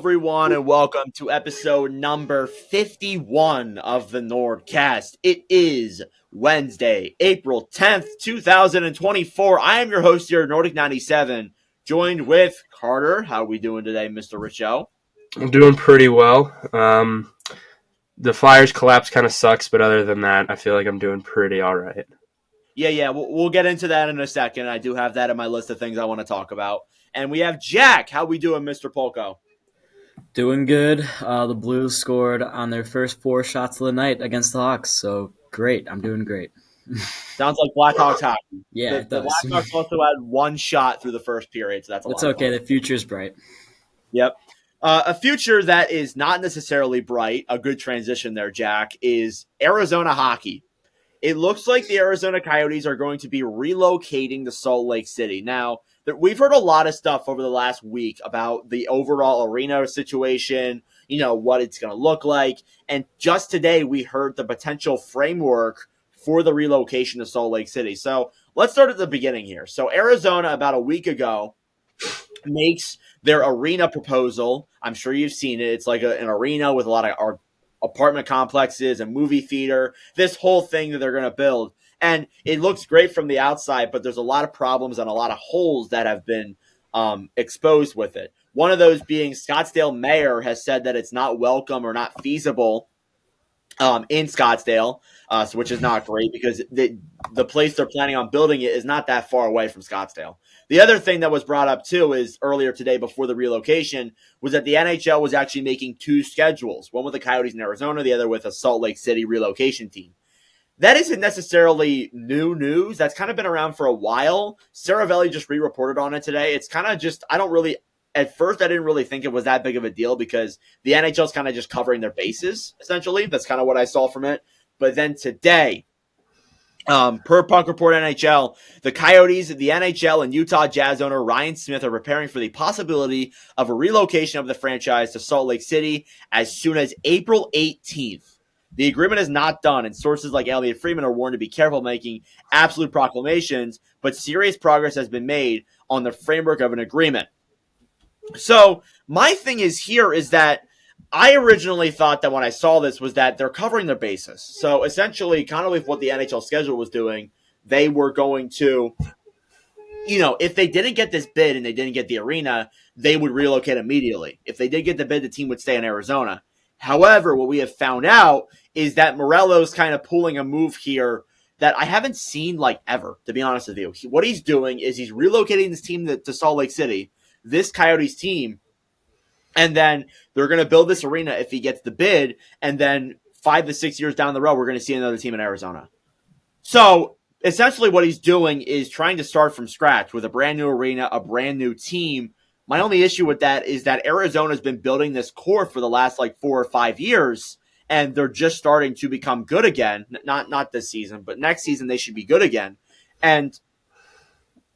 everyone, and welcome to episode number 51 of the NordCast. It is Wednesday, April 10th, 2024. I am your host here, Nordic 97, joined with Carter. How are we doing today, Mr. Richo? I'm doing pretty well. The Flyers collapse kind of sucks, but other than that, I feel like I'm doing pretty all right. Yeah, we'll get into that in a second. I do have that in my list of things I want to talk about. And we have Jack. How we doing, Mr. Polko? Doing good. The Blues scored on their first 4 shots of the night against the Hawks, so great. I'm doing great. Sounds like Blackhawks hockey. Yeah, it does. The Blackhawks also had 1 shot through the first period, so that's a lot. It's okay. The future's bright. Yep. A future that is not necessarily bright, a good transition there, Jack, is Arizona hockey. It looks like the Arizona Coyotes are going to be relocating to Salt Lake City. Now, we've heard a lot of stuff over the last week about the overall arena situation, what it's going to look like. And just today, we heard the potential framework for the relocation to Salt Lake City. So let's start at the beginning here. So Arizona, about a week ago, makes their arena proposal. I'm sure you've seen it. It's like an arena with a lot of apartment complexes, a movie theater, this whole thing that they're going to build. And it looks great from the outside, but there's a lot of problems and a lot of holes that have been exposed with it. One of those being Scottsdale mayor has said that it's not welcome or not feasible in Scottsdale, which is not great because the place they're planning on building it is not that far away from Scottsdale. The other thing that was brought up, too, is earlier today before the relocation was that the NHL was actually making 2 schedules, one with the Coyotes in Arizona, the other with a Salt Lake City relocation team. That isn't necessarily new news. That's kind of been around for a while. Saravelli just re-reported on it today. It's kind of just, at first I didn't really think it was that big of a deal because the NHL is kind of just covering their bases, essentially. That's kind of what I saw from it. But then today, per Puck Report NHL, the Coyotes, the NHL, and Utah Jazz owner Ryan Smith are preparing for the possibility of a relocation of the franchise to Salt Lake City as soon as April 18th. The agreement is not done, and sources like Elliot Friedman are warned to be careful making absolute proclamations, but serious progress has been made on the framework of an agreement. So my thing is that I originally thought that when I saw this was that they're covering their bases. So essentially, kind of with what the NHL schedule was doing, they were going to, if they didn't get this bid and they didn't get the arena, they would relocate immediately. If they did get the bid, the team would stay in Arizona. However, what we have found out is that Morello's kind of pulling a move here that I haven't seen ever, to be honest with you. What he's doing is he's relocating this team to Salt Lake City, this Coyotes team, and then they're going to build this arena if he gets the bid, and then 5 to 6 years down the road, we're going to see another team in Arizona. So essentially what he's doing is trying to start from scratch with a brand new arena, a brand new team. My only issue with that is that Arizona's been building this core for the last 4 or 5 years, and they're just starting to become good again. Not this season, but next season they should be good again. And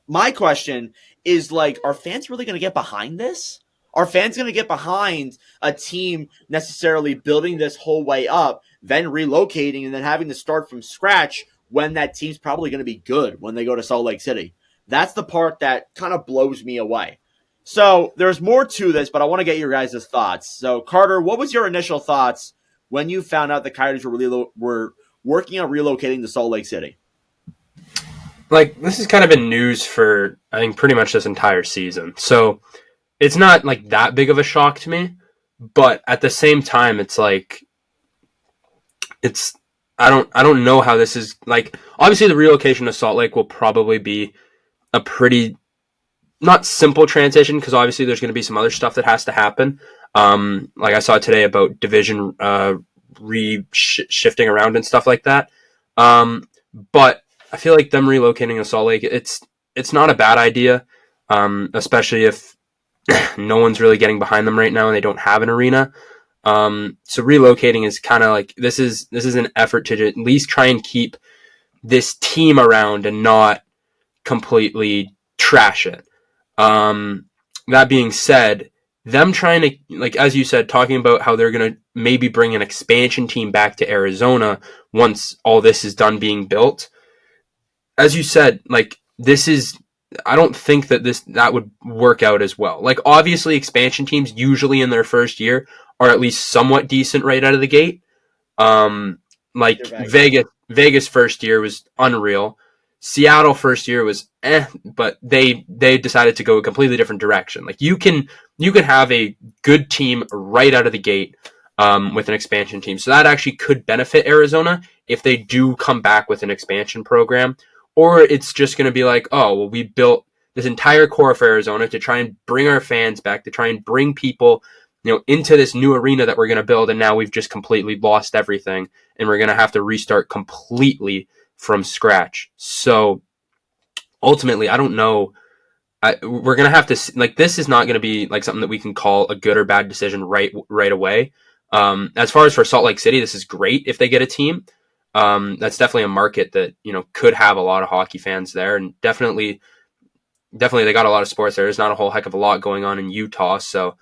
my question is, are fans really going to get behind this? Are fans going to get behind a team necessarily building this whole way up, then relocating, and then having to start from scratch when that team's probably going to be good when they go to Salt Lake City? That's the part that kind of blows me away. So there's more to this, but I want to get your guys' thoughts. So, Carter, what was your initial thoughts when you found out the Coyotes were working on relocating to Salt Lake City? This has kind of been news for, I think, pretty much this entire season. So it's not that big of a shock to me, but at the same time, it's I don't know how this is obviously the relocation to Salt Lake will probably be a pretty not simple transition because obviously there's going to be some other stuff that has to happen. I saw today about division shifting around and stuff like that. But I feel like them relocating to Salt Lake, it's not a bad idea, especially if no one's really getting behind them right now and they don't have an arena. So relocating is kind of this is an effort to at least try and keep this team around and not completely trash it. That being said, them trying to, as you said, talking about how they're going to maybe bring an expansion team back to Arizona once all this is done being built. As you said, this is I don't think that would work out as well. Like, obviously, expansion teams usually in their first year are at least somewhat decent right out of the gate. Like Vegas first year was unreal. Seattle first year was but they decided to go a completely different direction. Like, you can have a good team right out of the gate with an expansion team. So that actually could benefit Arizona if they do come back with an expansion program. Or it's just going to be like, oh, well, we built this entire core for Arizona to try and bring our fans back, to try and bring people, into this new arena that we're going to build. And now we've just completely lost everything and we're going to have to restart completely from scratch. So ultimately, I don't know. We're going to have to, like, this is not going to be like something that we can call a good or bad decision right away. As far as for Salt Lake City, this is great if they get a team. That's definitely a market that, could have a lot of hockey fans there, and definitely they got a lot of sports there. There's not a whole heck of a lot going on in Utah. So,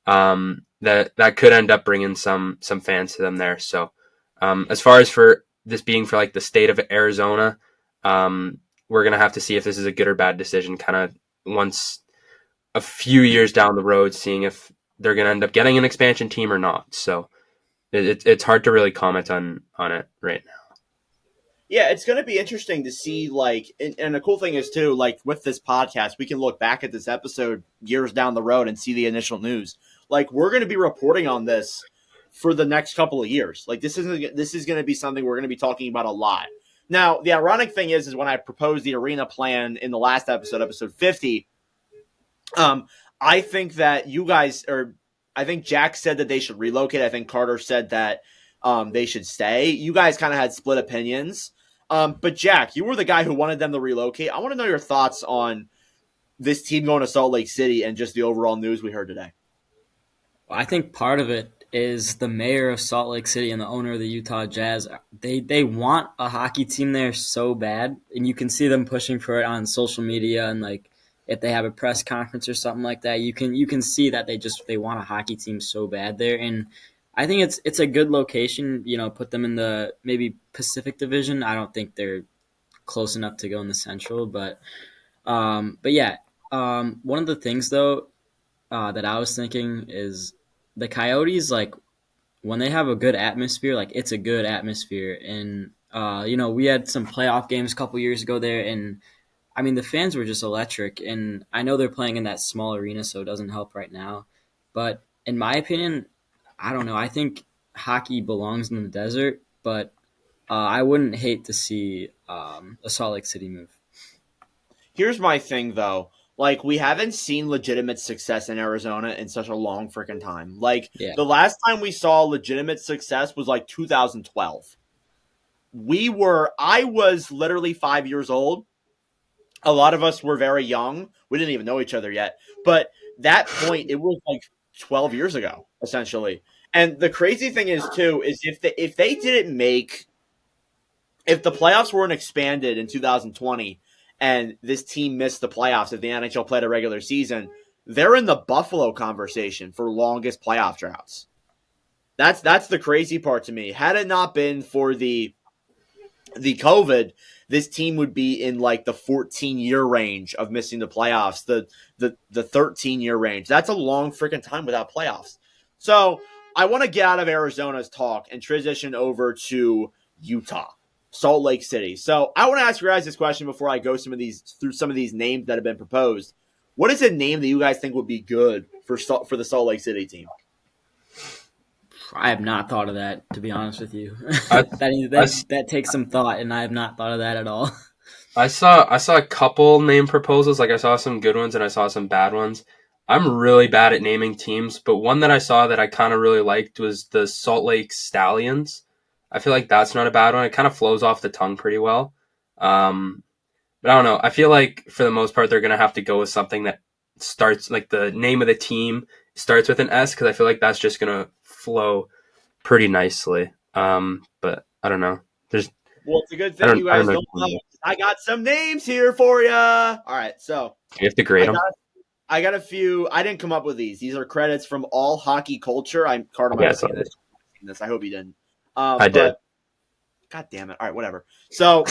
that could end up bringing some fans to them there. So, as far as for this being for like the state of Arizona, we're going to have to see if this is a good or bad decision kind of once a few years down the road, seeing if they're going to end up getting an expansion team or not. So it's hard to really comment on it right now. Yeah, it's going to be interesting to see, like, and the cool thing is, too, like, with this podcast, we can look back at this episode years down the road and see the initial news. Like, we're going to be reporting on this for the next couple of years. Like, this is going to be something we're going to be talking about a lot. Now, the ironic thing is when I proposed the arena plan in the last episode 50, I think that I think Jack said that they should relocate. I think Carter said that they should stay. You guys kind of had split opinions. But Jack, you were the guy who wanted them to relocate. I want to know your thoughts on this team going to Salt Lake City and just the overall news we heard today. Well, I think part of it is the mayor of Salt Lake City and the owner of the Utah Jazz. They want a hockey team there so bad, and you can see them pushing for it on social media, and like if they have a press conference or something like that, you can see that they want a hockey team so bad there. And I think it's a good location, put them in the maybe Pacific Division. I don't think they're close enough to go in the Central, but yeah. One of the things though that I was thinking is the Coyotes, like when they have a good atmosphere, like it's a good atmosphere. And we had some playoff games a couple years ago there, and I mean the fans were just electric. And I know they're playing in that small arena, so it doesn't help right now. But in my opinion, I don't know. I think hockey belongs in the desert, but I wouldn't hate to see a Salt Lake City move. Here's my thing, though. Like, we haven't seen legitimate success in Arizona in such a long freaking time. Like, The last time we saw legitimate success was like 2012. I was literally 5 years old. A lot of us were very young. We didn't even know each other yet. But that point, it was like 12 years ago, essentially. And the crazy thing is, too, is if the playoffs weren't expanded in 2020 and this team missed the playoffs, if the NHL played a regular season, they're in the Buffalo conversation for longest playoff droughts. That's the crazy part to me. Had it not been for the COVID, this team would be in like the 14-year range of missing the playoffs, the 13-year range. That's a long freaking time without playoffs. So I want to get out of Arizona's talk and transition over to Utah, Salt Lake City. So I want to ask you guys this question before I go through some of these names that have been proposed. What is a name that you guys think would be good for the Salt Lake City team? I have not thought of that, to be honest with you. That takes some thought, and I have not thought of that at all. I saw a couple name proposals. Like, I saw some good ones and I saw some bad ones. I'm really bad at naming teams, but one that I saw that I kind of really liked was the Salt Lake Stallions. I feel like that's not a bad one. It kind of flows off the tongue pretty well. But I don't know. I feel like for the most part, they're going to have to go with something that starts, like the name of the team starts with an S, because I feel like that's just going to flow pretty nicely. But I don't know. Well, it's a good thing you guys don't know. I got some names here for you. All right, so you have to grade them. I got a few. I didn't come up with these. These are credits from All Hockey Culture. Carter might have seen this. I hope you didn't. I did. God damn it. All right, whatever. So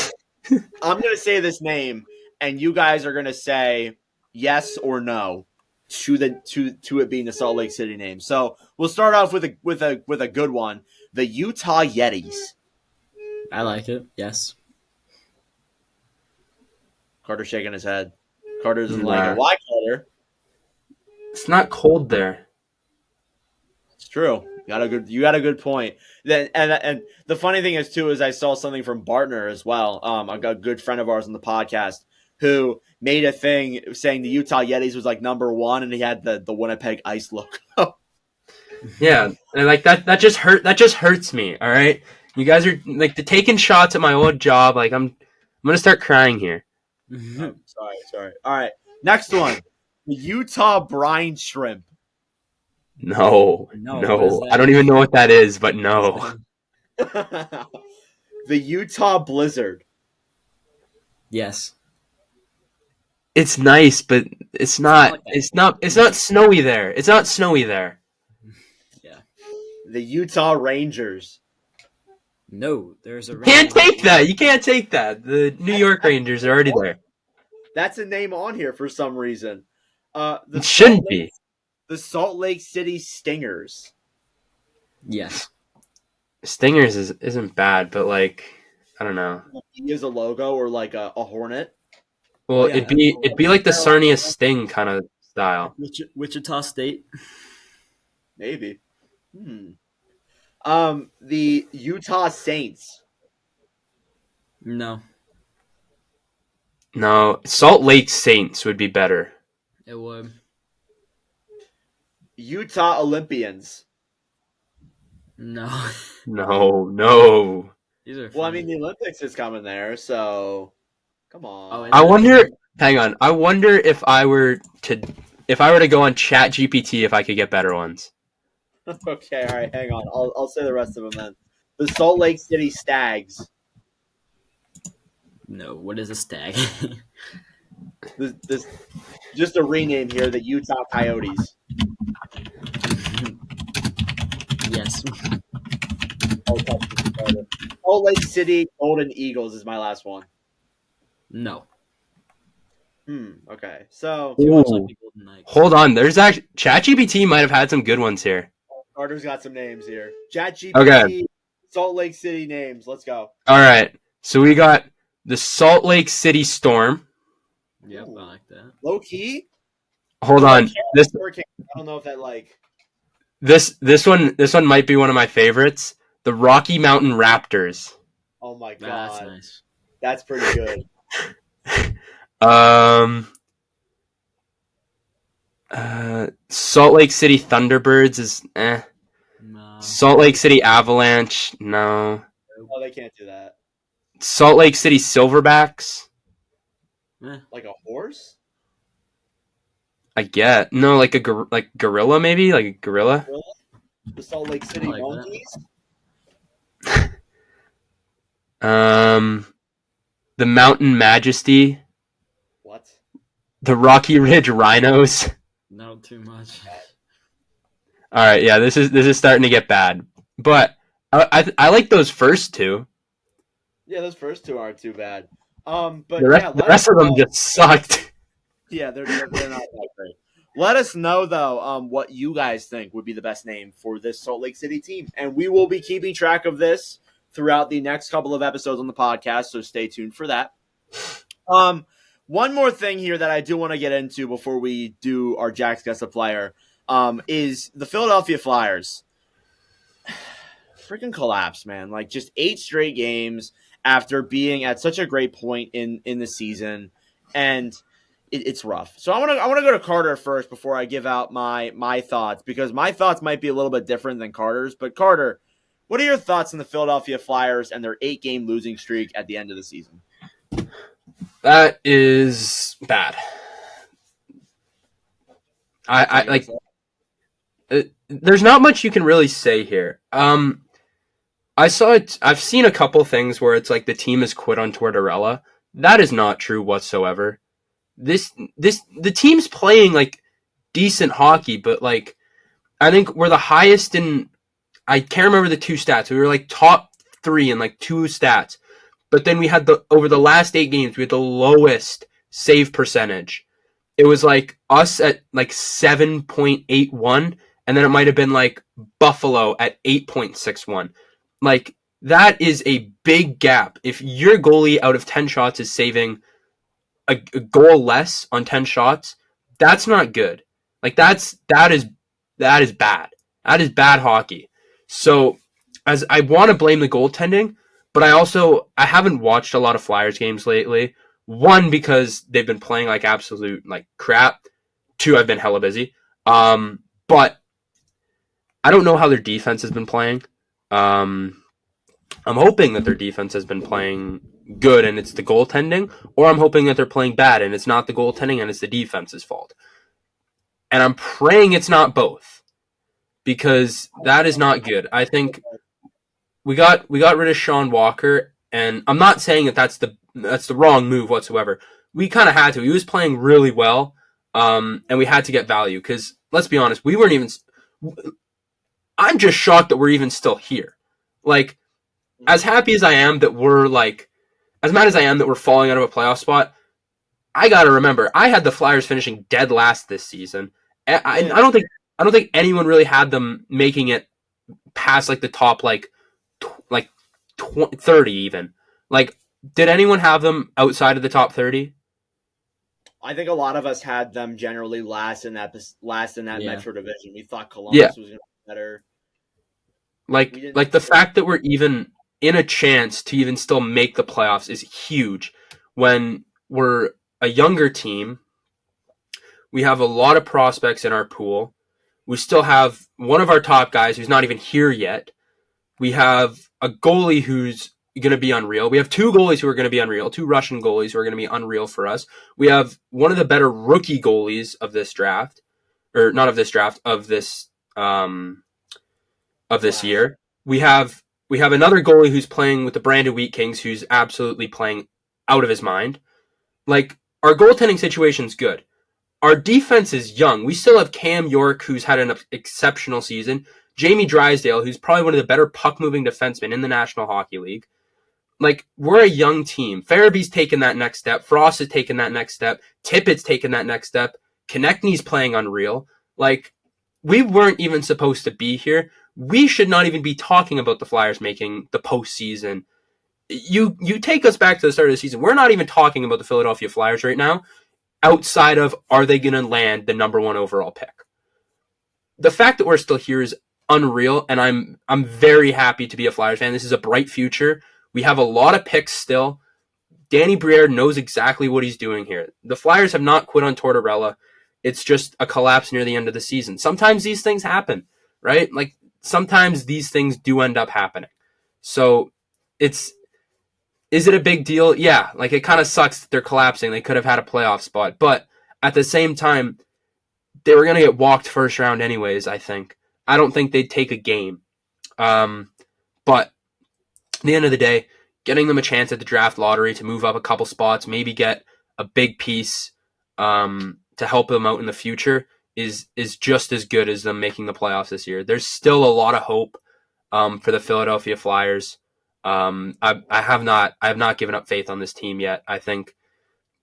I'm going to say this name, and you guys are gonna say yes or no to it being the Salt Lake City name. So we'll start off with a good one. The Utah Yetis. I like it. Yes. Carter's shaking his head. Carter doesn't Nah. like it. Why, Carter? It's not cold there. It's true. You got a good point. Then and the funny thing is too is I saw something from Bartner as well. A good friend of ours on the podcast who made a thing saying the Utah Yetis was like number one, and he had the Winnipeg Ice look. Yeah, and like that just hurts me. All right, you guys are like taking shots at my old job. Like I'm gonna start crying here. Oh, sorry. All right, next one, the Utah Brine Shrimp. No. I don't even know what that is, but no. The Utah Blizzard. Yes. It's nice, but it's not snowy there. It's not snowy there. Yeah. The Utah Rangers. No, there's a Can't take that. You can't take that. The New York Rangers are already there. That's a name on here for some reason. It shouldn't be. The Salt Lake City Stingers. Yes. Stingers isn't bad, but like I don't know. Is a logo or like a hornet. Well, it'd be like the Sarnia Sting kind of style. Wichita State. Maybe. The Utah Saints. No. No, Salt Lake Saints would be better. It would. Utah Olympians. No. No. These are. Well, I mean, the Olympics is coming there, so come on. I wonder. Hang on. I wonder if I were to go on ChatGPT if I could get better ones. Okay, all right, hang on. I'll say the rest of them then. The Salt Lake City Stags. No, what is a stag? This just a rename here. The Utah Coyotes. Yes. Salt Lake City Golden Eagles is my last one. No. Okay. So Too much like the Golden Knights. Hold on. There's actually ChatGPT might have had some good ones here. Carter's got some names here. ChatGPT. Okay. Salt Lake City names. Let's go. All right. So we got the Salt Lake City Storm. Yep, I like that. Low key. Hold on. This Hurricane. I don't know if that like. this one might be one of my favorites. The Rocky Mountain Raptors. Oh my god. That's nice. That's pretty good. Salt Lake City Thunderbirds is No. Salt Lake City Avalanche, no. Oh, they can't do that. Salt Lake City Silverbacks, Like a horse? I get. No, like gorilla maybe, like a gorilla. The Salt Lake City I like Monkeys? The Mountain Majesty, What? the Rocky Ridge Rhinos. Not too much. All right, yeah, this is starting to get bad, but I like those first two. Yeah, those first two aren't too bad. But The rest of them just sucked. Yeah, they're not that great. Let us know though, what you guys think would be the best name for this Salt Lake City team, and we will be keeping track of this throughout the next couple of episodes on the podcast. So stay tuned for that. One more thing here that I do want to get into before we do our Jack's Guess a Player, is the Philadelphia Flyers. Freaking collapse, man! Like just 8 straight games after being at such a great point in the season, and it's rough. So I want to go to Carter first before I give out my thoughts, because my thoughts might be a little bit different than Carter's. But Carter, what are your thoughts on the Philadelphia Flyers and their 8-game losing streak at the end of the season? That is bad. I like. There's not much you can really say here. I've seen a couple things where it's like the team has quit on Tortorella. That is not true whatsoever. The team's playing like decent hockey, but like I think we're the highest in. I can't remember the 2 stats. We were like top 3 in like 2 stats, but then we had over the last 8 games we had the lowest save percentage. It was like us at like 7.81, and then it might have been like Buffalo at 8.61. Like, that is a big gap. If your goalie out of 10 shots is saving a goal less on 10 shots, that's not good. Like, that is bad. That is bad hockey. So, as I want to blame the goaltending, but I haven't watched a lot of Flyers games lately. One, because they've been playing like absolute like crap. Two, I've been hella busy. But I don't know how their defense has been playing. I'm hoping that their defense has been playing good and it's the goaltending, or I'm hoping that they're playing bad and it's not the goaltending and it's the defense's fault. And I'm praying it's not both, because that is not good. I think we got rid of Sean Walker, and I'm not saying that that's the wrong move whatsoever. We kind of had to. He was playing really well, and we had to get value, because let's be honest, we weren't even. I'm just shocked that we're even still here. Like, as happy as I am that we're like, as mad as I am that we're falling out of a playoff spot, I gotta remember I had the Flyers finishing dead last this season. I don't think anyone really had them making it past like the top like 30 even. Like, did anyone have them outside of the top 30? I think a lot of us had them generally last in that Yeah. Metro division. We thought Columbus was going to be better. Like the fact that we're even in a chance to even still make the playoffs is huge. When we're a younger team, we have a lot of prospects in our pool. We still have one of our top guys who's not even here yet. We have a goalie who's going to be unreal. We have two goalies who are going to be unreal, two Russian goalies who are going to be unreal for us. We have one of the better rookie goalies of this draft, or not of this draft, of this year. We have another goalie who's playing with the Brandon Wheat Kings, who's absolutely playing out of his mind. Like, our goaltending situation's good. Our defense is young. We still have Cam York, who's had an exceptional season. Jamie Drysdale, who's probably one of the better puck-moving defensemen in the National Hockey League. Like, we're a young team. Farabee's taken that next step. Frost has taken that next step. Tippett's taken that next step. Konechny's playing unreal. Like, we weren't even supposed to be here. We should not even be talking about the Flyers making the postseason. You take us back to the start of the season. We're not even talking about the Philadelphia Flyers right now, outside of, are they going to land the number 1 overall pick? The fact that we're still here is unreal, and I'm very happy to be a Flyers fan. This is a bright future. We have a lot of picks still. Danny Briere knows exactly what he's doing here. The Flyers have not quit on Tortorella. It's just a collapse near the end of the season. Sometimes these things happen, right? Like, sometimes these things do end up happening. So, is it a big deal? Yeah, like, it kind of sucks that they're collapsing. They could have had a playoff spot. But at the same time, they were going to get walked first round anyways, I think. I don't think they'd take a game. But at the end of the day, getting them a chance at the draft lottery to move up a couple spots, maybe get a big piece to help them out in the future is just as good as them making the playoffs this year. There's still a lot of hope for the Philadelphia Flyers. I have not given up faith on this team yet. I think,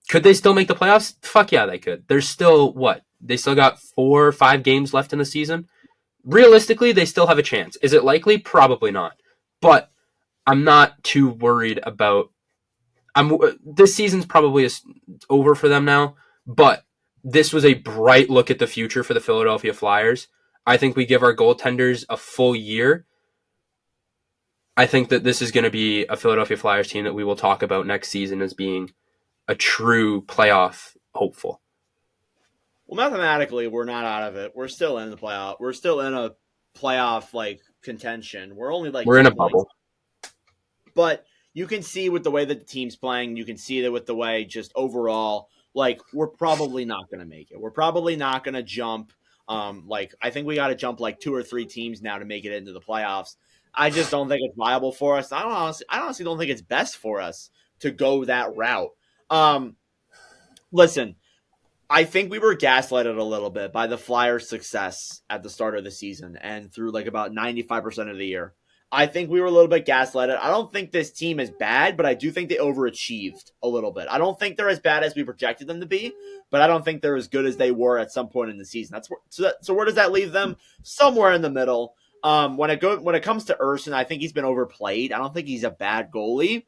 could they still make the playoffs? Fuck yeah, they could. There's still they still got 4 or 5 games left in the season. Realistically, they still have a chance. Is it likely? Probably not. But I'm not too worried about. This season's probably over for them now. But this was a bright look at the future for the Philadelphia Flyers. I think we give our goaltenders a full year. I think that this is going to be a Philadelphia Flyers team that we will talk about next season as being a true playoff hopeful. Well, mathematically, we're not out of it. We're still in the playoff. We're still in a playoff like contention. We're only like we're in a bubble. But you can see with the way that the team's playing, you can see that with the way just overall, like, we're probably not going to make it. We're probably not going to jump. I think we got to jump like 2 or 3 teams now to make it into the playoffs. I just don't think it's viable for us. I honestly don't think it's best for us to go that route. Listen, I think we were gaslighted a little bit by the Flyers' success at the start of the season and through like about 95% of the year. I think we were a little bit gaslighted. I don't think this team is bad, but I do think they overachieved a little bit. I don't think they're as bad as we projected them to be, but I don't think they're as good as they were at some point in the season. So where does that leave them? Somewhere in the middle. When it comes to Urson, I think he's been overplayed. I don't think he's a bad goalie.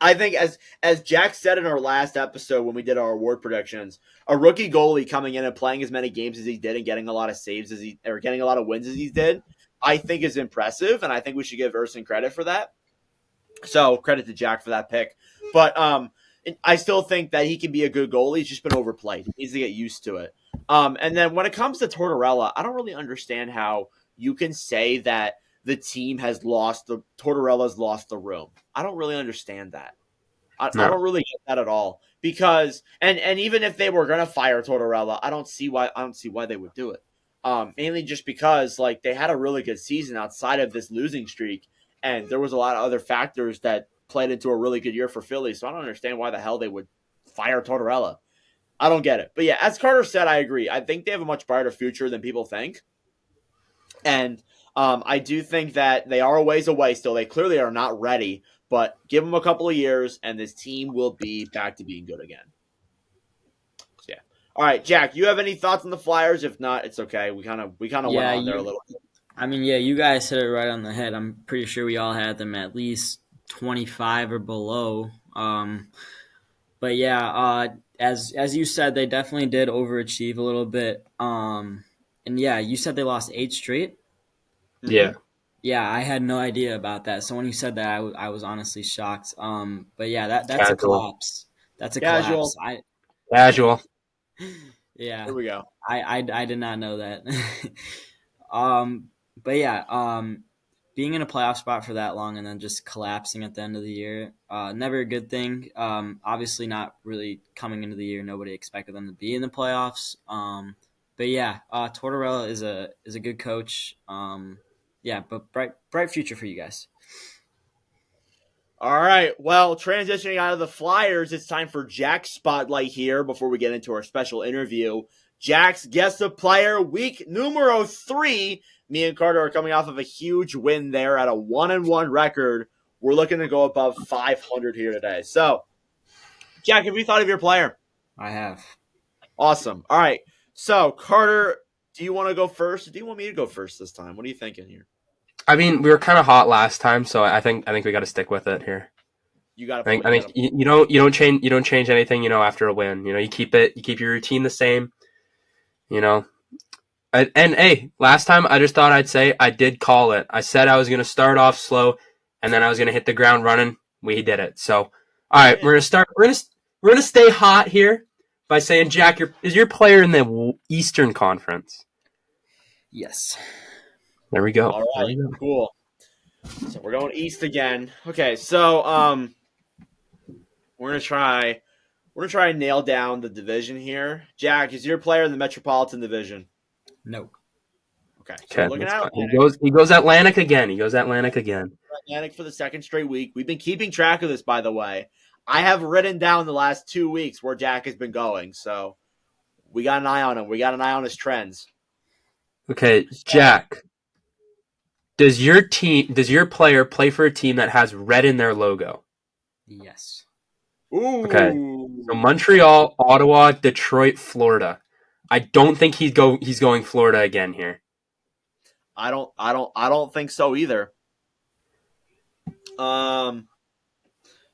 I think as Jack said in our last episode when we did our award predictions, a rookie goalie coming in and playing as many games as he did and getting a lot of saves or getting a lot of wins as he did, I think is impressive, and I think we should give Urson credit for that. So credit to Jack for that pick. But I still think that he can be a good goalie. He's just been overplayed. He needs to get used to it. And then when it comes to Tortorella, I don't really understand how you can say that the team has Tortorella's lost the room. I don't really understand that. I don't really get that at all. Because and even if they were gonna fire Tortorella, I don't see why they would do it. Mainly just because like they had a really good season outside of this losing streak, and there was a lot of other factors that played into a really good year for Philly. So I don't understand why the hell they would fire Tortorella. I don't get it. But yeah, as Carter said, I agree. I think they have a much brighter future than people think. And I do think that they are a ways away still. They clearly are not ready, but give them a couple of years, and this team will be back to being good again. So, yeah. All right, Jack, you have any thoughts on the Flyers? If not, it's okay. We kind of went on there a little bit. I mean, yeah, you guys hit it right on the head. I'm pretty sure we all had them at least 25 or below. But yeah, as you said, they definitely did overachieve a little bit. And yeah, you said they lost 8 straight. Yeah. Yeah, I had no idea about that. So when you said that, I was honestly shocked. But yeah, that's a collapse. That's a collapse. Casual. Yeah. Here we go. I did not know that. But yeah, being in a playoff spot for that long and then just collapsing at the end of the year, never a good thing. Obviously not really coming into the year. Nobody expected them to be in the playoffs. But yeah, Tortorella is a good coach. Yeah, but bright future for you guys. All right. Well, transitioning out of the Flyers, it's time for Jack's spotlight here before we get into our special interview. Jack's guest of player week numero 3. Me and Carter are coming off of a huge win there at a 1-1 record. We're looking to go above 500 here today. So, Jack, have you thought of your player? I have. Awesome. All right. So, Carter, do you want to go first, or do you want me to go first this time? What are you thinking here? I mean, we were kind of hot last time, so I think we got to stick with it here. You got to. I think you don't change anything. After a win, you keep your routine the same. And hey, last time I just thought I'd say I did call it. I said I was going to start off slow, and then I was going to hit the ground running. We did it. So, all right, we're going to stay hot here by saying, Jack, is your player in the Eastern Conference? Yes. There we go. All right, cool. So we're going east again. Okay, so we're gonna try and nail down the division here. Jack, is your player in the Metropolitan Division? No. Okay. So looking at he goes Atlantic again. Atlantic for the second straight week. We've been keeping track of this, by the way. I have written down the last 2 weeks where Jack has been going, so we got an eye on him. We got an eye on his trends. Okay, Jack. Does your player play for a team that has red in their logo? Yes. Ooh. Okay. So Montreal, Ottawa, Detroit, Florida. I don't think he's going Florida again here. I don't think so either. I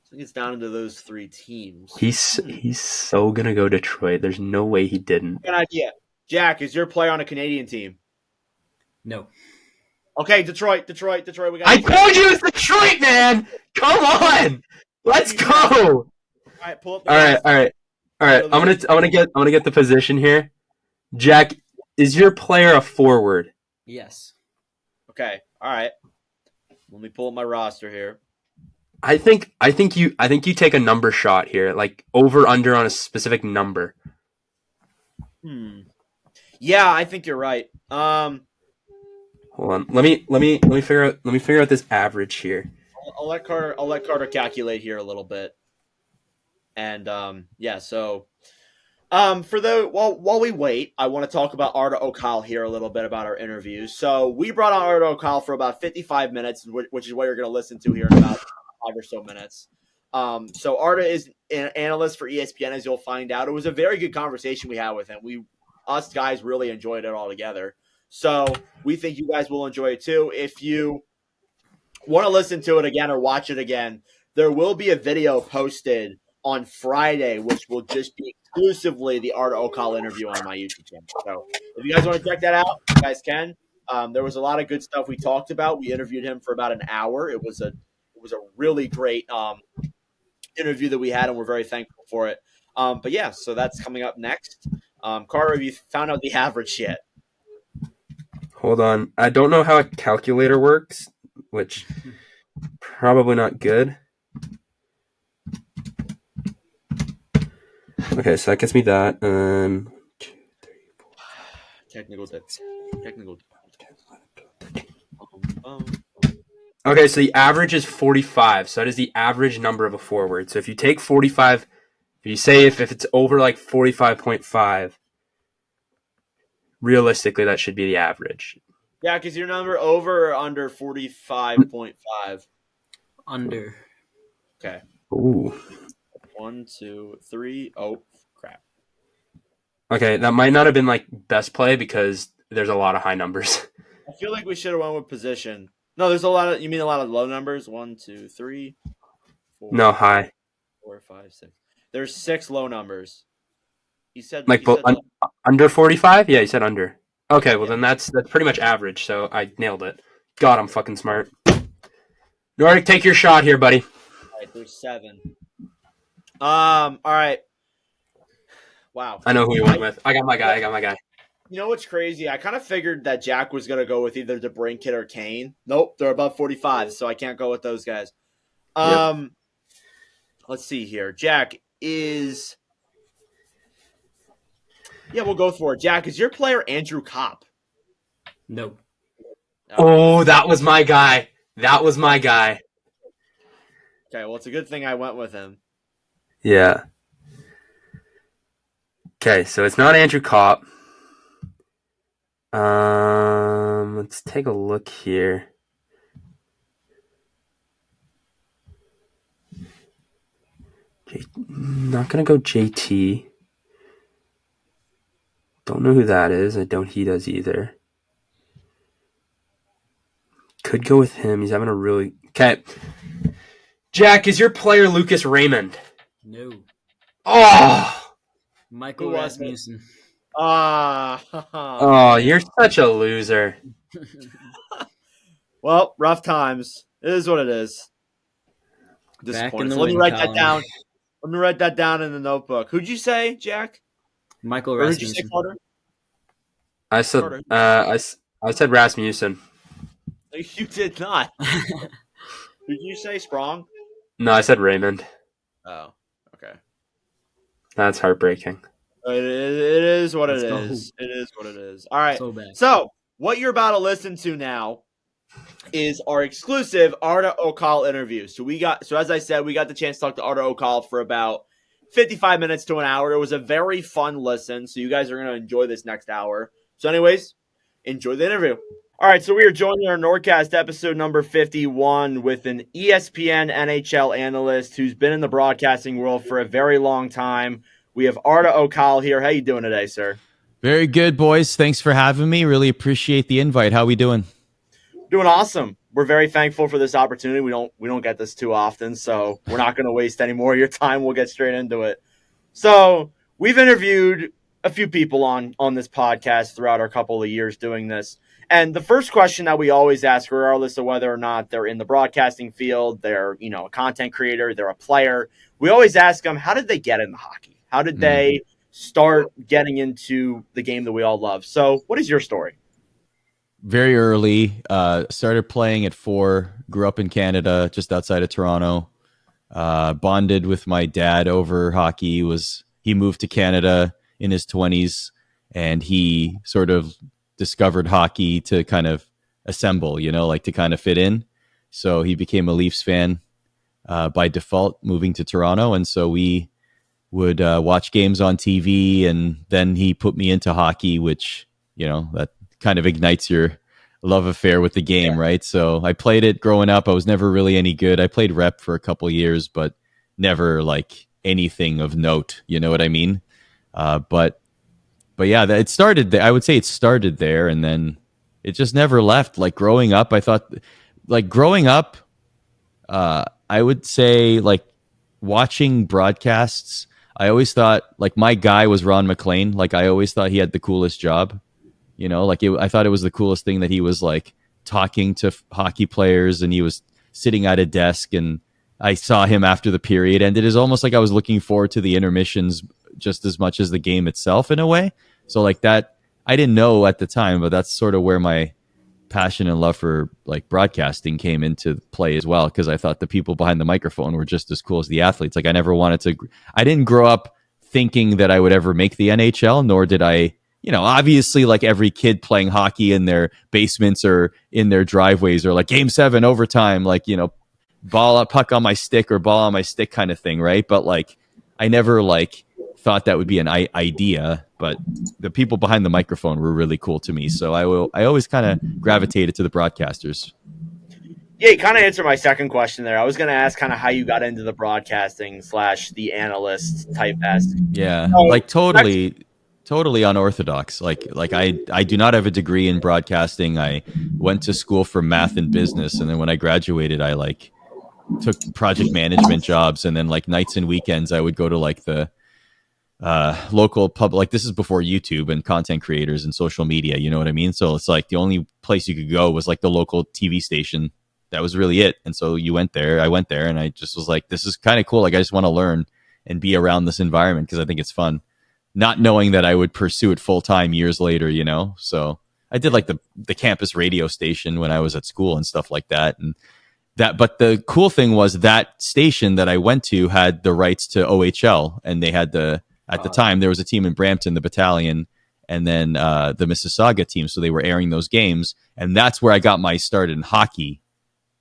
think it's down to those 3 teams. He's so gonna go Detroit. There's no way he didn't. Good idea. Jack, is your player on a Canadian team? No. Okay, Detroit. We got. I told you it's Detroit, man. Come on, let's go. All right, pull up. All right. I'm gonna get the position here. Jack, is your player a forward? Yes. Okay. All right. Let me pull up my roster here. I think you take a number shot here, like over under on a specific number. Yeah, I think you're right. Hold on. Let me figure out this average here. I'll let Carter calculate here a little bit. And yeah, so While we wait, I want to talk about Arda Ocal here a little bit about our interview. So we brought on Arda Ocal for about 55 minutes, which is what you're going to listen to here in about 5 or so minutes. So Arda is an analyst for ESPN, as you'll find out. It was a very good conversation we had with him. Us guys really enjoyed it all together. So we think you guys will enjoy it too. If you want to listen to it again or watch it again, there will be a video posted on Friday, which will just be exclusively the Arda Ocal interview on my YouTube channel. So if you guys want to check that out, you guys can. There was a lot of good stuff we talked about. We interviewed him for about an hour. It was a really great interview that we had, and we're very thankful for it. But yeah, so that's coming up next. Carter, have you found out the average yet? Hold on. I don't know how a calculator works, which probably not good. Okay, so that gets me that. 2, 3, 4. Technical tips. Okay, so the average is 45. So that is the average number of a forward. So if you take 45, if you say if it's over like 45.5, realistically that should be the average. Yeah, because your number over or under 45.5? Under. Okay. Ooh. 1, 2, 3. Oh, crap. Okay, that might not have been like best play because there's a lot of high numbers. I feel like we should have went with position. No, there's a lot of. You mean a lot of low numbers? 1, 2, 3, 4. No, high. 4, 5, 6. There's 6 low numbers. He said Like under 45? Yeah, you said under. Okay, well then that's pretty much average. So I nailed it. God, I'm fucking smart. Nordic, take your shot here, buddy. All right, there's 7. All right. Wow. I know who you went with. I got my guy. You know what's crazy? I kind of figured that Jack was going to go with either DeBrincat or Kane. Nope, they're above 45, so I can't go with those guys. Let's see here. Jack is... Yeah, we'll go for it. Jack, is your player Andrew Kopp? No. Oh, that was my guy. Okay, well, it's a good thing I went with him. Yeah. Okay, so it's not Andrew Kopp. Let's take a look here. Not gonna go JT. Don't know who that is. He does either. Could go with him. He's having a really... Okay. Jack, is your player Lucas Raymond? No. Oh! Michael Rasmussen. Oh, you're such a loser. Well, rough times. It is what it is. Disappointing. So let me write that down. Let me write that down in the notebook. Who'd you say, Jack? Michael Rasmussen. Who'd you say, Carter? I said Rasmussen. You did not. Did you say Sprong? No, I said Raymond. Oh, okay. That's heartbreaking. It is what it is. It is what it is. All right. So bad. So what you're about to listen to now is our exclusive Arda Ocal interview. So as I said, we got the chance to talk to Arda Ocal for about 55 minutes to an hour. It was a very fun listen. So you guys are going to enjoy this next hour. So anyways, enjoy the interview. All right, so we are joining our NordCast episode number 51 with an ESPN NHL analyst who's been in the broadcasting world for a very long time. We have Arda Ocal here. How you doing today, sir? Very good, boys. Thanks for having me. Really appreciate the invite. How we doing? Doing awesome. We're very thankful for this opportunity. We don't get this too often, so we're not going to waste any more of your time. We'll get straight into it. So we've interviewed a few people on this podcast throughout our couple of years doing this. And the first question that we always ask, regardless of whether or not they're in the broadcasting field, they're a content creator, they're a player, we always ask them, how did they get into hockey? How did they start getting into the game that we all love? So what is your story? Very early. Started playing at 4. Grew up in Canada, just outside of Toronto. Bonded with my dad over hockey. He moved to Canada in his 20s, and he sort of discovered hockey to kind of assemble, to kind of fit in. So he became a Leafs fan by default, moving to Toronto. And so we would watch games on TV, and then he put me into hockey, which, that kind of ignites your love affair with the game, right? So I played it growing up. I was never really any good. I played rep for a couple years, but never like anything of note. You know what I mean? But yeah, it started there. I would say it started there, and then it just never left. Like growing up, I thought, like growing up, I would say like watching broadcasts. I always thought like my guy was Ron McLean. Like I always thought he had the coolest job. I thought it was the coolest thing that he was like talking to hockey players, and he was sitting at a desk, and I saw him after the period, and it is almost like I was looking forward to the intermissions just as much as the game itself in a way. So like that, I didn't know at the time, but that's sort of where my passion and love for like broadcasting came into play as well, because I thought the people behind the microphone were just as cool as the athletes. Like I didn't grow up thinking that I would ever make the NHL, nor did I, obviously like every kid playing hockey in their basements or in their driveways or like game 7 overtime, like, ball up, puck on my stick or ball on my stick kind of thing. Right. But like, I never like thought that would be an idea, but the people behind the microphone were really cool to me. So I always kind of gravitated to the broadcasters. Yeah, you kind of answered my second question there. I was going to ask kind of how you got into the broadcasting / the analyst type esque. Yeah, like totally unorthodox. Like I do not have a degree in broadcasting. I went to school for math and business, and then when I graduated, I like took project management jobs, and then like nights and weekends, I would go to like the local pub. Like this is before YouTube and content creators and social media. You know what I mean? So it's like the only place you could go was like the local TV station. That was really it. And so I went there, and I just was like, this is kind of cool. Like I just want to learn and be around this environment because I think it's fun. Not knowing that I would pursue it full time years later, So I did like the campus radio station when I was at school and stuff like that. But the cool thing was that station that I went to had the rights to OHL, and they had at the time there was a team in Brampton, the Battalion, and then the Mississauga team. So they were airing those games, and that's where I got my start in hockey.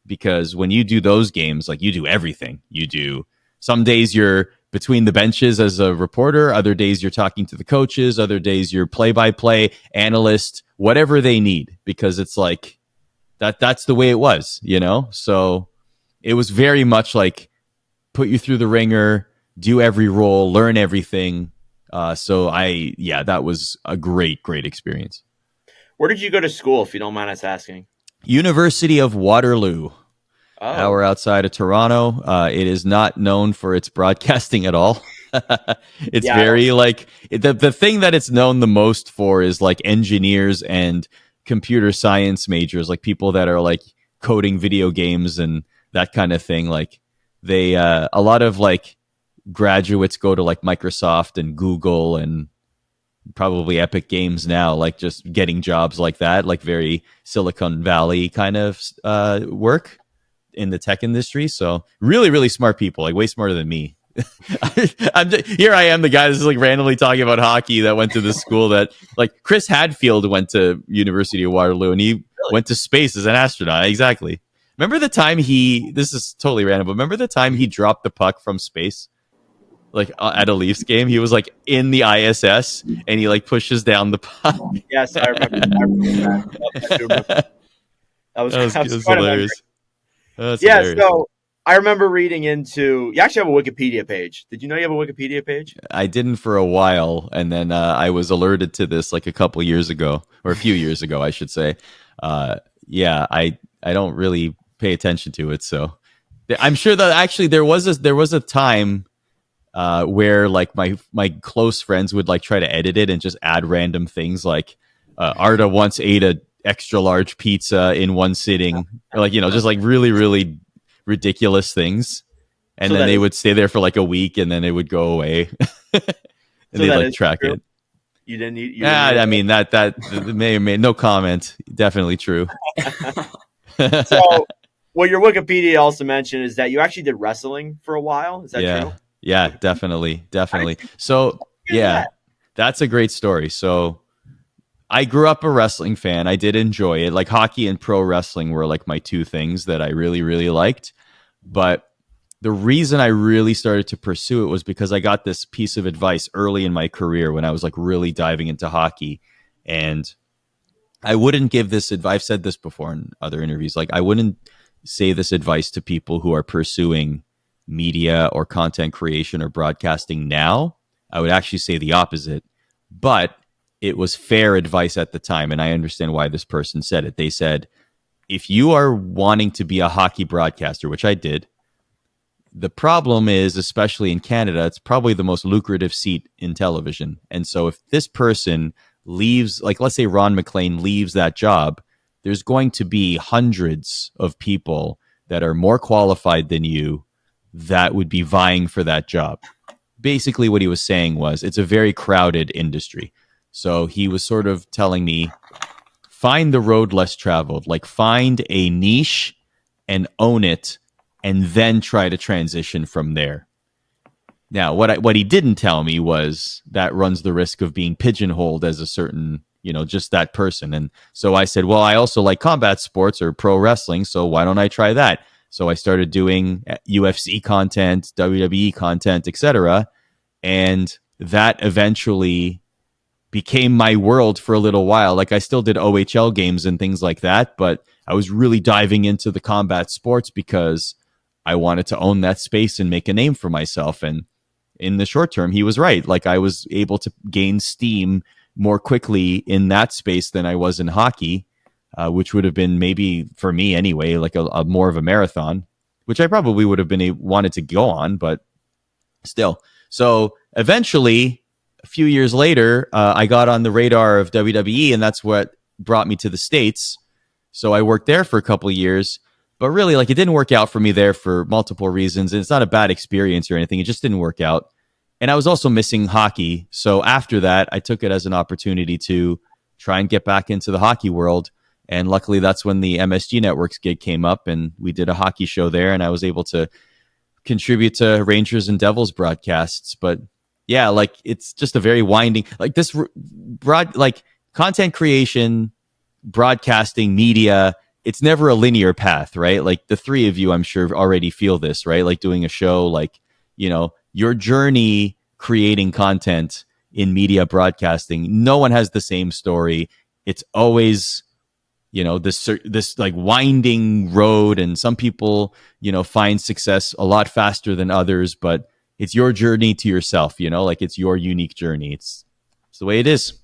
Because when you do those games, like you do everything. You do some days you're between the benches as a reporter, other days you're talking to the coaches, other days you're play-by-play analyst, whatever they need, because it's like that's the way it was, So it was very much like put you through the ringer, do every role, learn everything. That was a great experience. Where did you go to school, if you don't mind us asking? University of Waterloo. Hour outside of Toronto. It is not known for its broadcasting at all. It's very like the thing that it's known the most for is like engineers and computer science majors, like people that are like coding video games and that kind of thing. Like they, a lot of like graduates go to like Microsoft and Google and probably Epic Games now, like just getting jobs like that, like very Silicon Valley kind of work in the tech industry. So really, really smart people, like way smarter than me. Here I am, the guy that's like randomly talking about hockey that went to this school that like Chris Hadfield went to University of Waterloo, and he went to space as an astronaut. Exactly. Remember the time this is totally random, but remember the time he dropped the puck from space? Like at a Leafs game, he was like in the ISS and he like pushes down the puck. Yes, I remember that. That was hilarious. Hilarious. So I remember reading into. You actually have a Wikipedia page. Did you know you have a Wikipedia page? I didn't for a while, and then I was alerted to this like a couple years ago, or a few years ago, I should say. I don't really pay attention to it, so I'm sure that actually there was a time where like my close friends would like try to edit it and just add random things like Arda once ate a extra large pizza in one sitting, or like just like really, really ridiculous things, and then they would stay there for like a week and then it would go away. And they'd like track it. You didn't eat. I mean that may no comment. Definitely true. So what your Wikipedia also mentioned is that you actually did wrestling for a while. Is that true? Yeah, definitely. So that's a great story. So I grew up a wrestling fan. I did enjoy it. Like hockey and pro wrestling were like my two things that I really, really liked. But the reason I really started to pursue it was because I got this piece of advice early in my career when I was like really diving into hockey. And I wouldn't give this advice. I've said this before in other interviews. Like, I wouldn't say this advice to people who are pursuing media or content creation or broadcasting now. I would actually say the opposite. But it was fair advice at the time. And I understand why this person said it. They said, if you are wanting to be a hockey broadcaster, which I did, the problem is, especially in Canada, it's probably the most lucrative seat in television. And so if this person leaves, like let's say Ron McLean leaves that job, there's going to be hundreds of people that are more qualified than you that would be vying for that job. Basically, what he was saying was it's a very crowded industry. So he was sort of telling me, find the road less traveled, like find a niche and own it, and then try to transition from there. Now, what he didn't tell me was that runs the risk of being pigeonholed as a certain, just that person. And so I said, well, I also like combat sports or pro wrestling, so why don't I try that? So I started doing UFC content, WWE content, etc. And that eventually became my world for a little while. Like, I still did OHL games and things like that, but I was really diving into the combat sports because I wanted to own that space and make a name for myself. And in the short term, he was right. Like, I was able to gain steam more quickly in that space than I was in hockey, which would have been maybe for me anyway, like a more of a marathon, which I probably would have been wanted to go on, but still. So eventually, a few years later, I got on the radar of WWE, and that's what brought me to the States. So I worked there for a couple of years. But really, like, it didn't work out for me there for multiple reasons. And it's not a bad experience or anything. It just didn't work out. And I was also missing hockey. So after that, I took it as an opportunity to try and get back into the hockey world. And luckily, that's when the MSG Networks gig came up, and we did a hockey show there. And I was able to contribute to Rangers and Devils broadcasts. But yeah, like, it's just a very winding, like this content creation, broadcasting, media. It's never a linear path, right? Like, the three of you, I'm sure, already feel this, right? Like, doing a show, like, your journey creating content in media broadcasting, no one has the same story. It's always, this like winding road, and some people, find success a lot faster than others, but it's your journey to yourself, like, it's your unique journey. It's the way it is.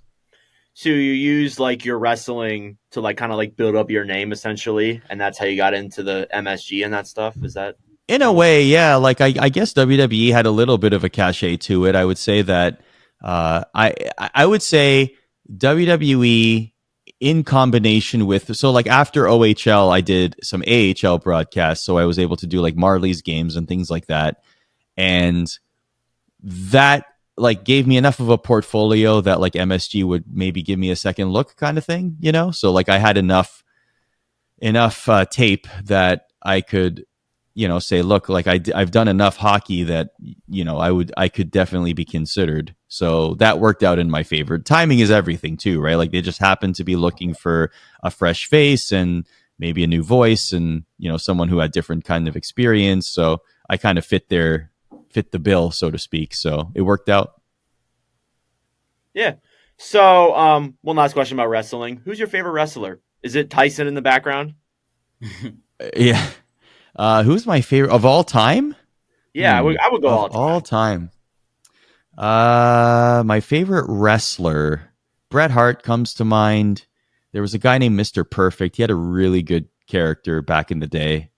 So you use like your wrestling to like kind of like build up your name essentially, and that's how you got into the MSG and that stuff. Is that in a way? Yeah, like I guess WWE had a little bit of a cachet to it. I would say that I would say WWE in combination with, so like after OHL, I did some AHL broadcasts, so I was able to do like Marley's games and things like that, and that like gave me enough of a portfolio that like MSG would maybe give me a second look kind of thing, So like I had enough tape that I could, say, look, like I've done enough hockey that, I could definitely be considered. So that worked out in my favor. Timing is everything too, right? Like, they just happened to be looking for a fresh face and maybe a new voice and, someone who had different kind of experience. So I kind of fit the bill, so to speak. So it worked out. Yeah. So, one last question about wrestling. Who's your favorite wrestler? Is it Tyson in the background? Yeah. Who's my favorite of all time? Yeah, I would go all time. My favorite wrestler, Bret Hart comes to mind. There was a guy named Mr. Perfect. He had a really good character back in the day.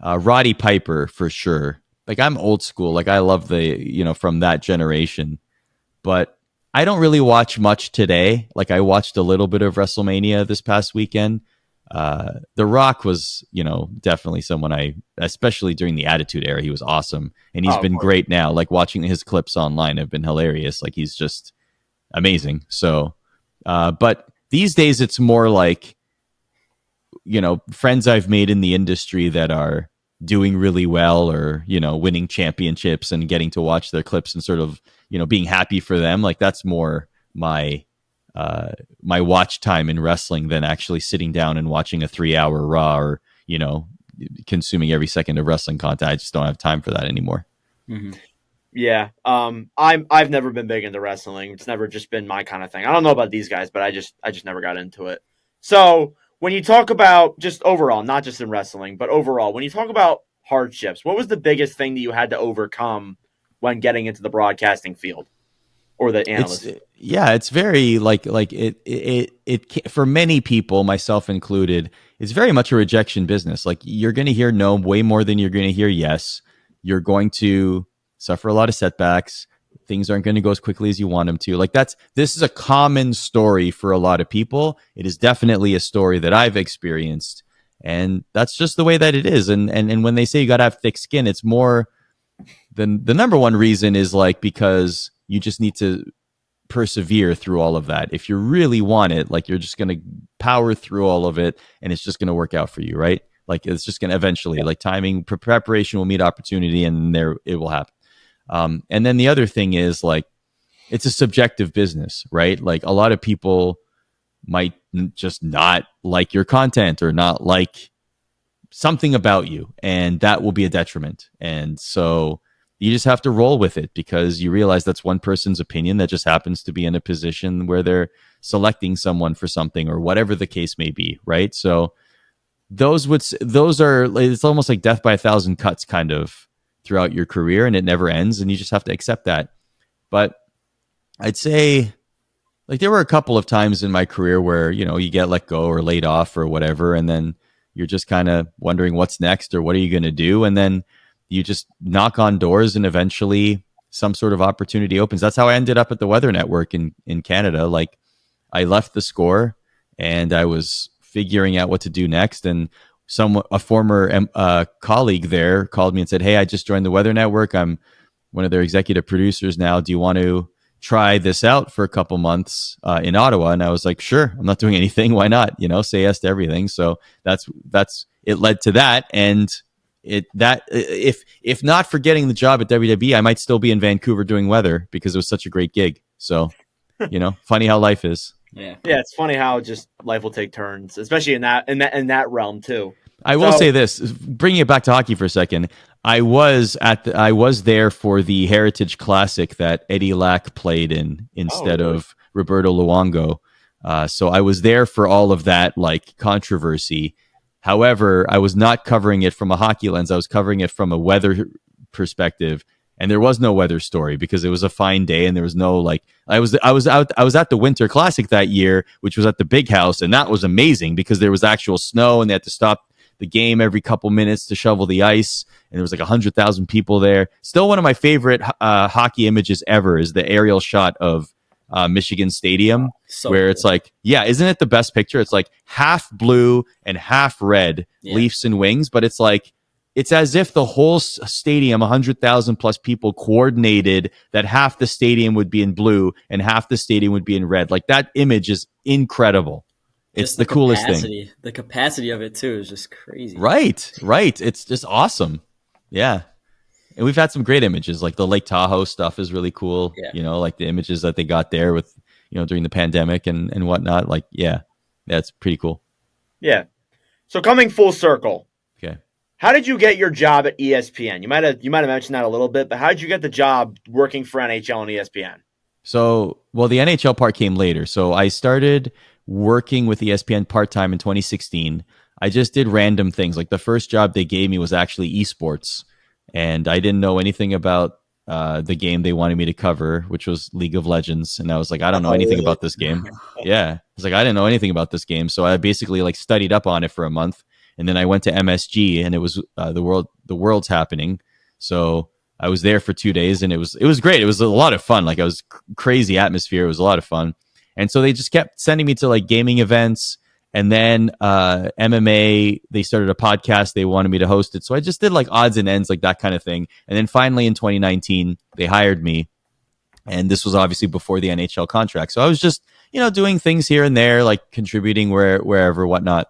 Roddy Piper, for sure. Like, I'm old school. Like, I love the, from that generation. But I don't really watch much today. Like, I watched a little bit of WrestleMania this past weekend. The Rock was, definitely someone especially during the Attitude Era, he was awesome. And he's been great now. Like, watching his clips online have been hilarious. Like, he's just amazing. So, but these days it's more like, friends I've made in the industry that are doing really well or, winning championships and getting to watch their clips and sort of, being happy for them. Like, that's more my watch time in wrestling than actually sitting down and watching a 3-hour Raw or, consuming every second of wrestling content. I just don't have time for that anymore. Mm-hmm. Yeah. I've never been big into wrestling. It's never just been my kind of thing. I don't know about these guys, but I just never got into it. So when you talk about just overall, not just in wrestling, but overall, when you talk about hardships, what was the biggest thing that you had to overcome when getting into the broadcasting field or the analyst? It's very like it for many people, myself included, it's very much a rejection business. Like you're going to hear no way more than you're going to hear yes. You're going to suffer a lot of setbacks. Things aren't going to go as quickly as you want them to. Like this is a common story for a lot of people. It is definitely a story that I've experienced, and that's just the way that it is. And when they say you got to have thick skin, it's more than the number one reason is like because you just need to persevere through all of that. If you really want it, like you're just going to power through all of it, and it's just going to work out for you, right? Like it's just going to eventually, like timing, preparation will meet opportunity, and there it will happen. And then the other thing is like, it's a subjective business, right? Like a lot of people might just not like your content or not like something about you, and that will be a detriment. And so you just have to roll with it because you realize that's one person's opinion that just happens to be in a position where they're selecting someone for something or whatever the case may be, right? So those are, it's almost like death by a thousand cuts kind of throughout your career, and it never ends, and you just have to accept that. But I'd say like there were a couple of times in my career where, you know, you get let go or laid off or whatever, and then you're just kind of wondering what's next or what are you going to do, and then you just knock on doors and eventually some sort of opportunity opens. That's how I ended up at the Weather Network in Canada. Like I left the Score and I was figuring out what to do next, and a former colleague there called me and said, "Hey, I just joined the Weather Network. I'm one of their executive producers now. Do you want to try this out for a couple months in Ottawa?" And I was like, "Sure. I'm not doing anything. Why not? You know, say yes to everything." So that's it led to that. And if not for getting the job at WWE, I might still be in Vancouver doing weather because it was such a great gig. So, you know, funny how life is. Yeah, it's funny how just life will take turns, especially in that realm too. I will say this, bringing it back to hockey for a second. I was there for the Heritage Classic that Eddie Lack played in instead of Roberto Luongo. So I was there for all of that like controversy. However, I was not covering it from a hockey lens. I was covering it from a weather perspective. And there was no weather story because it was a fine day and there was no like I was at the Winter Classic that year, which was at the Big House, and that was amazing because there was actual snow and they had to stop the game every couple minutes to shovel the ice, and there was like 100,000 people there. Still one of my favorite hockey images ever is the aerial shot of Michigan Stadium, where cool. It's like, yeah, isn't it the best picture? It's like half blue and half red, Leafs and Wings, but it's like it's as if the whole stadium, 100,000 plus people, coordinated that half the stadium would be in blue and half the stadium would be in red. Like that image is incredible. It's the coolest thing. The capacity of it too is just crazy. Right. It's just awesome. Yeah. And we've had some great images, like the Lake Tahoe stuff is really cool. Yeah. You know, like the images that they got there with, you know, during the pandemic and whatnot. Like, yeah, that's pretty cool. Yeah. So coming full circle. Okay. How did you get your job at ESPN? You might have mentioned that a little bit, but how did you get the job working for NHL and ESPN? So, well, the NHL part came later. So I started working with ESPN part-time in 2016. I just did random things. Like the first job they gave me was actually esports. And I didn't know anything about the game they wanted me to cover, which was League of Legends. And I was like, I don't know anything about this game. Yeah. I was like, I didn't know anything about this game. So I basically like studied up on it for a month. And then I went to MSG, and it was the World's happening. So I was there for 2 days, and it was great. It was a lot of fun. Like, it was crazy atmosphere. It was a lot of fun. And so they just kept sending me to like gaming events. And then MMA, they started a podcast. They wanted me to host it. So I just did like odds and ends, like that kind of thing. And then finally in 2019, they hired me. And this was obviously before the NHL contract. So I was just, you know, doing things here and there, like contributing wherever, whatnot.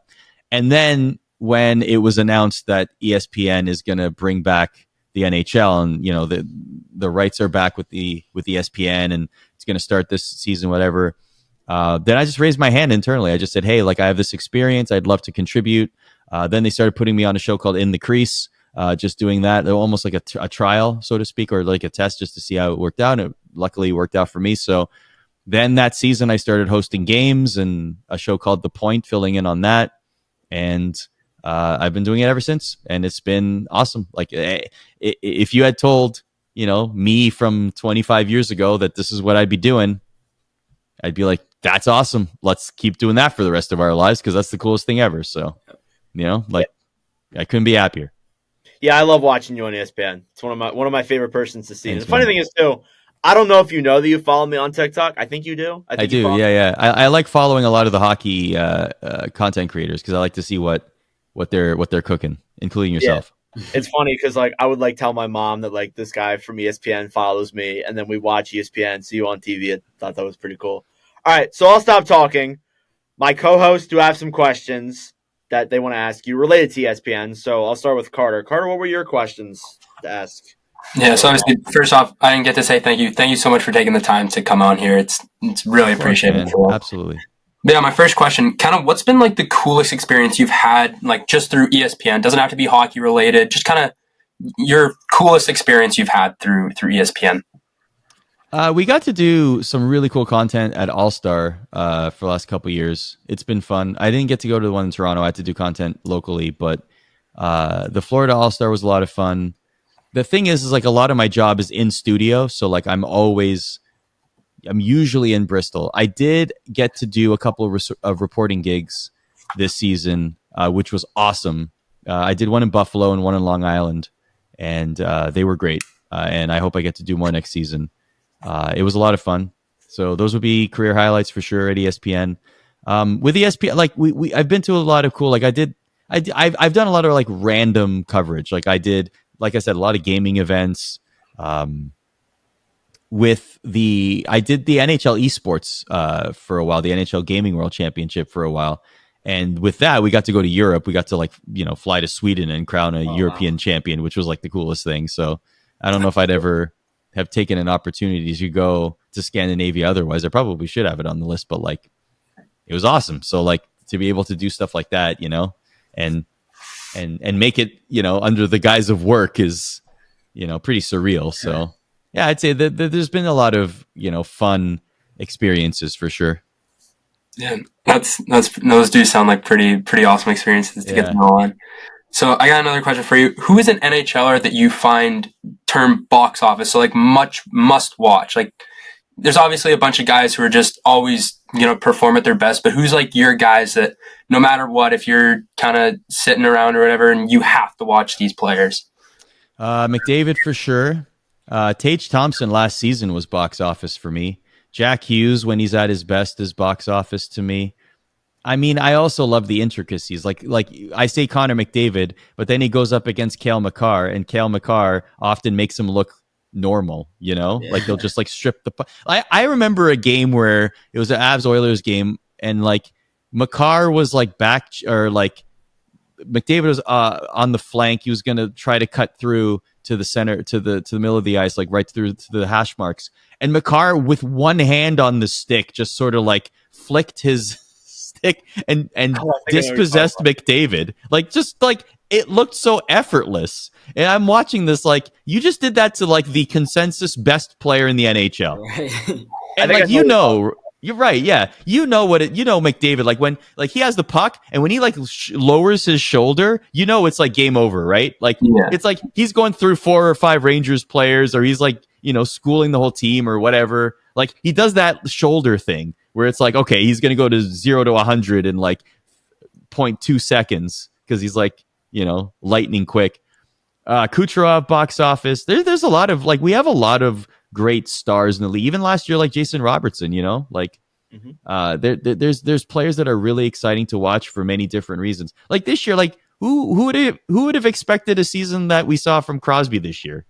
And then when it was announced that ESPN is going to bring back the NHL, and you know the rights are back with ESPN, and it's going to start this season, whatever. Then I just raised my hand internally. I just said, "Hey, like I have this experience. I'd love to contribute. Then they started putting me on a show called In the Crease, just doing that, almost like a trial, so to speak, or like a test just to see how it worked out. And it luckily worked out for me. So then that season, I started hosting games and a show called The Point, filling in on that. And I've been doing it ever since. And it's been awesome. Like, if you had told, me from 25 years ago that this is what I'd be doing, I'd be like, that's awesome. Let's keep doing that for the rest of our lives because that's the coolest thing ever. So, I couldn't be happier. Yeah, I love watching you on ESPN. It's one of my favorite persons to see. Thanks, and the funny thing is too, I don't know if you know that you follow me on TikTok. I think you do. I do. Yeah. I like following a lot of the hockey content creators because I like to see what they're cooking, including yourself. Yeah. It's funny because I would tell my mom that this guy from ESPN follows me, and then we watch ESPN, see you on TV. I thought that was pretty cool. All right, so I'll stop talking. My co-hosts do have some questions that they want to ask you related to ESPN. So I'll start with Carter. Carter, what were your questions to ask? Yeah, so obviously, first off, I didn't get to say thank you. Thank you so much for taking the time to come on here. It's really appreciated. Absolutely. But yeah, my first question, kind of what's been the coolest experience you've had, just through ESPN? Doesn't have to be hockey related, just kind of your coolest experience you've had through ESPN. We got to do some really cool content at All-Star for the last couple of years. It's been fun. I didn't get to go to the one in Toronto. I had to do content locally, but the Florida All-Star was a lot of fun. The thing is a lot of my job is in studio, so I'm usually in Bristol. I did get to do a couple of reporting gigs this season, which was awesome. I did one in Buffalo and one in Long Island, and they were great. And I hope I get to do more next season. It was a lot of fun. So those would be career highlights for sure at ESPN. With ESPN, I've been to a lot of cool. I've done a lot of random coverage. I did, like I said, a lot of gaming events. I did the NHL esports for a while, the NHL Gaming World Championship for a while. And with that, we got to go to Europe. We got to fly to Sweden and crown a European champion, which was the coolest thing. So I don't know if I'd ever have taken an opportunity to go to Scandinavia. Otherwise, I probably should have it on the list, but it was awesome. So to be able to do stuff like that, and make it, under the guise of work is, pretty surreal. So yeah, I'd say that there's been a lot of, fun experiences for sure. Yeah, those do sound like pretty awesome experiences to get to know on. So I got another question for you. Who is an NHLer that you find term box office, so much must watch? There's obviously a bunch of guys who are just always, perform at their best, but who's your guys that no matter what, if you're kind of sitting around or whatever, and you have to watch these players? McDavid for sure. Tage Thompson last season was box office for me. Jack Hughes, when he's at his best, is box office to me. I mean, I also love the intricacies. Like I say Connor McDavid, but then he goes up against Cale Makar, and Cale Makar often makes him look normal, Yeah. They'll just strip the I remember a game where it was an Avs Oilers game, and Makar was back, or McDavid was on the flank. He was going to try to cut through to the center, to the middle of the ice, right through to the hash marks. And Makar, with one hand on the stick, just sort of flicked his stick and dispossessed McDavid. It looked so effortless. And I'm watching this you just did that to the consensus best player in the NHL. Right. And you're right. Yeah. McDavid, when he has the puck and when he lowers his shoulder, it's game over, right? It's he's going through 4 or 5 Rangers players, or he's schooling the whole team or whatever. He does that shoulder thing where it's okay, he's going to go to 0 to 100 in 0.2 seconds because he's lightning quick. Kucherov box office. There's a lot of we have a lot of great stars in the league. Even last year, Jason Robertson, there's players that are really exciting to watch for many different reasons. This year, who would have expected a season that we saw from Crosby this year?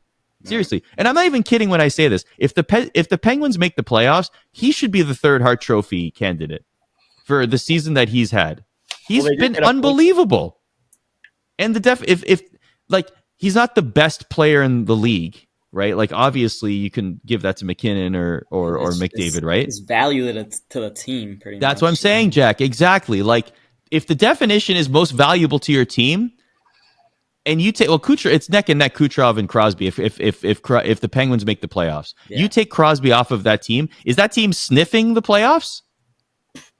Seriously. And I'm not even kidding when I say this. If the Penguins make the playoffs, he should be the third Hart Trophy candidate for the season that he's had. He's been unbelievable. And if he's not the best player in the league, right? Obviously you can give that to McKinnon or McDavid, right? It's value to the team, pretty much. That's what I'm saying, Jack. Exactly. if the definition is most valuable to your team, and you take Kucherov, it's neck and neck Kucherov and Crosby. If the Penguins make the playoffs, you take Crosby off of that team. Is that team sniffing the playoffs?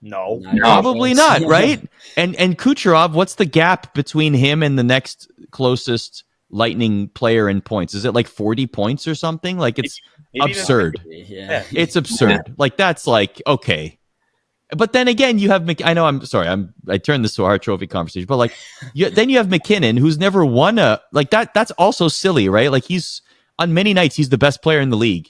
No, probably not, right? And Kucherov, what's the gap between him and the next closest Lightning player in points? Is it like 40 points or something? Like it's absurd. It's absurd. Like that's like okay. But then again, you have I know I'm sorry, I turned this to a Hart Trophy conversation, but like then you have McKinnon, who's never won a like that. That's also silly, right? Like he's on many nights he's the best player in the league.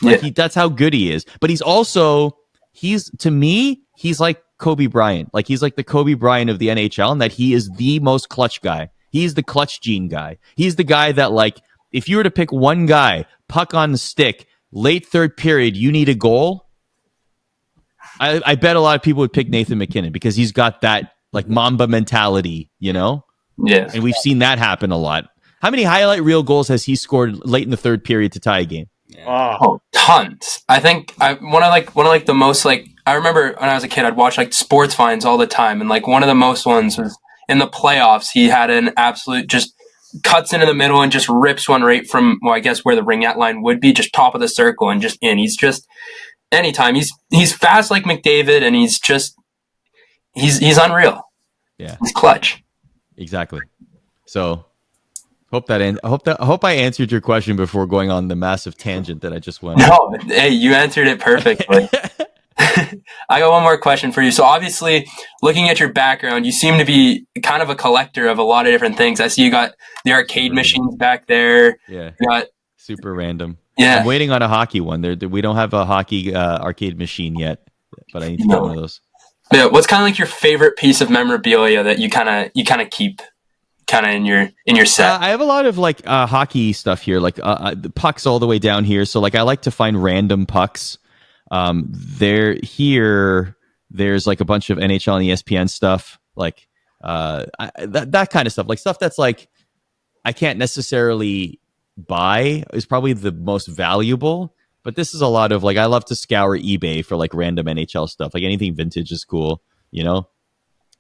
Like that's how good he is. But to me, he's like Kobe Bryant. Like he's like the Kobe Bryant of the NHL, and that he is the most clutch guy. He's the clutch gene guy. He's the guy that like if you were to pick one guy, puck on the stick, late third period, you need a goal. I bet a lot of people would pick Nathan McKinnon because he's got that like Mamba mentality, you know? Yeah. And we've seen that happen a lot. How many highlight reel goals has he scored late in the third period to tie a game? Oh, tons. I think one of the most like I remember when I was a kid, I'd watch like sports finds all the time, and like one of the most ones was in the playoffs. He had an absolute just cuts into the middle and just rips one right from I guess where the ring out line would be, just top of the circle and just in. He's just anytime he's fast like McDavid, and he's unreal. Yeah, he's clutch. Exactly. So I hope I answered your question before going on the massive tangent that I just went on. No, hey, you answered it perfectly. I got one more question for you. So obviously, looking at your background, you seem to be kind of a collector of a lot of different things. I see you got the arcade machines back there. Yeah, you got super random. Yeah, I'm waiting on a hockey one. We don't have a hockey arcade machine yet, but I need to get one of those. Yeah, what's kind of like your favorite piece of memorabilia that you kind of keep kind of in your set? I have a lot of like hockey stuff here, like the pucks all the way down here. So like I like to find random pucks. There's like a bunch of NHL and ESPN stuff, like that kind of stuff, like stuff that's like I can't necessarily buy is probably the most valuable, but this is a lot of like I love to scour eBay for like random NHL stuff, like anything vintage is cool, you know.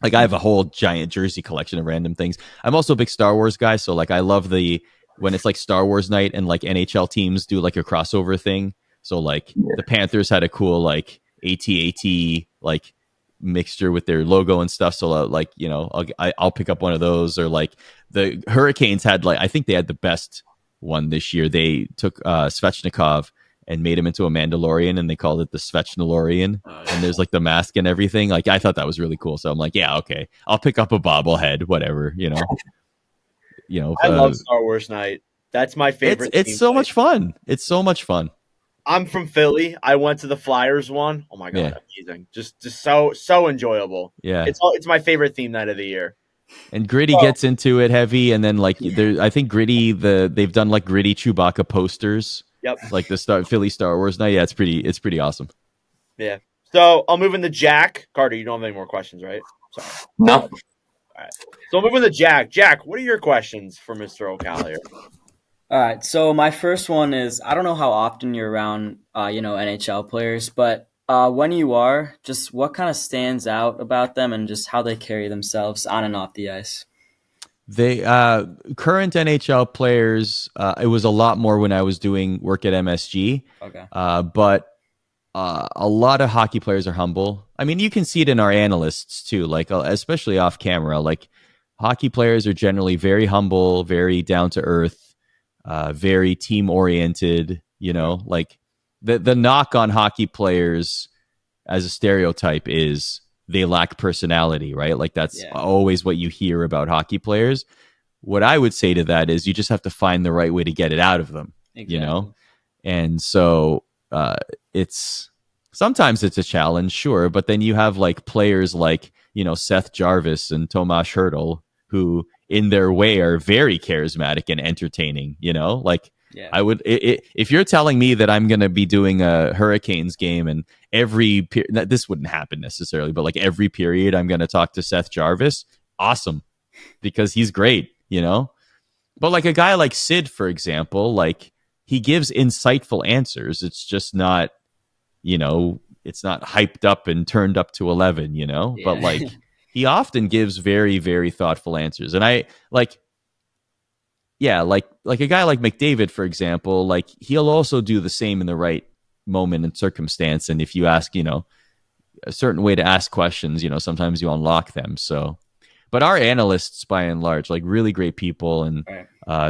Like I have a whole giant jersey collection of random things. I'm also a big Star Wars guy, so like I love when it's like Star Wars night and like NHL teams do like a crossover thing. So like the Panthers had a cool like AT-AT like mixture with their logo and stuff. So like, you know, I'll pick up one of those. Or like the Hurricanes had like I think they had the best one this year. They took Svechnikov and made him into a Mandalorian, and they called it the Svechnalorian. And there's like the mask and everything. Like I thought that was really cool. So I'm like, yeah, okay, I'll pick up a bobblehead, whatever, you know. I love Star Wars night. That's my favorite. It's so much fun. It's so much fun. I'm from Philly. I went to the Flyers one. Oh my god, amazing! Just so enjoyable. Yeah, it's my favorite theme night of the year. And Gritty gets into it heavy, and then like I think Gritty they've done like Gritty Chewbacca posters. Yep, like the Philly Star Wars night. Yeah, it's pretty awesome. Yeah. So I'll move into Jack. Carter, you don't have any more questions, right? Sorry. No. All right. So I'll move into Jack. Jack, what are your questions for Mr. Ocal here? All right, so my first one is, I don't know how often you're around, NHL players, but when you are, just what kind of stands out about them and just how they carry themselves on and off the ice? They current NHL players, it was a lot more when I was doing work at MSG. Okay. But a lot of hockey players are humble. I mean, you can see it in our analysts too, like especially off camera. Like hockey players are generally very humble, very down to earth. Very team oriented, you know, like the knock on hockey players as a stereotype is they lack personality, right? Like that's always what you hear about hockey players. What I would say to that is you just have to find the right way to get it out of them, you know? And so sometimes it's a challenge, sure. But then you have like players like, you know, Seth Jarvis and Tomas Hertl, who in their way are very charismatic and entertaining, you know, like I would, if you're telling me that I'm going to be doing a Hurricanes game and this wouldn't happen necessarily, but like every period I'm going to talk to Seth Jarvis, awesome, because he's great, you know. But like a guy like Sid, for example, like he gives insightful answers. It's just not, you know, it's not hyped up and turned up to 11, you know, but like he often gives very, very thoughtful answers. And I like, yeah, like a guy like McDavid, for example, like he'll also do the same in the right moment and circumstance. And if you ask, a certain way to ask questions, sometimes you unlock them. So, but our analysts, by and large, like really great people, and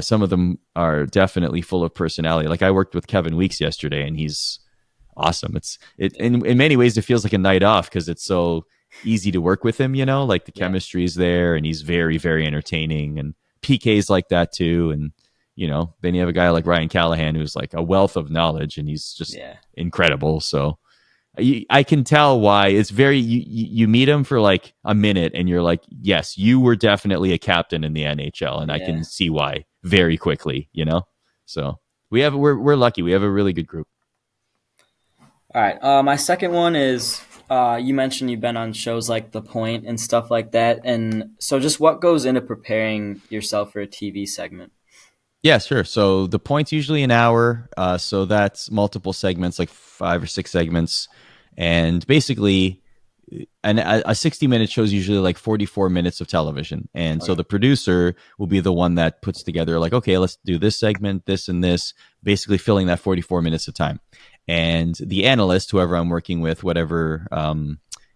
some of them are definitely full of personality. Like I worked with Kevin Weeks yesterday, and he's awesome. In many ways, it feels like a night off because it's so easy to work with him. Like the chemistry is there, and he's very, very entertaining. And PK's like that too. And then you have a guy like Ryan Callahan who's like a wealth of knowledge, and he's just incredible. So I can tell why it's very you meet him for like a minute and you're like, yes, you were definitely a captain in the NHL, and I can see why very quickly, So we're lucky. We have a really good group. All right. My second one is you mentioned you've been on shows like The Point and stuff like that, and so just what goes into preparing yourself for a TV segment? Yeah, sure. So The Point's usually an hour, so that's multiple segments, like 5 or 6 segments. And basically, a 60-minute show is usually like 44 minutes of television. And so the producer will be the one that puts together like, okay, let's do this segment, this and this, basically filling that 44 minutes of time. And the analyst, whoever I'm working with, whatever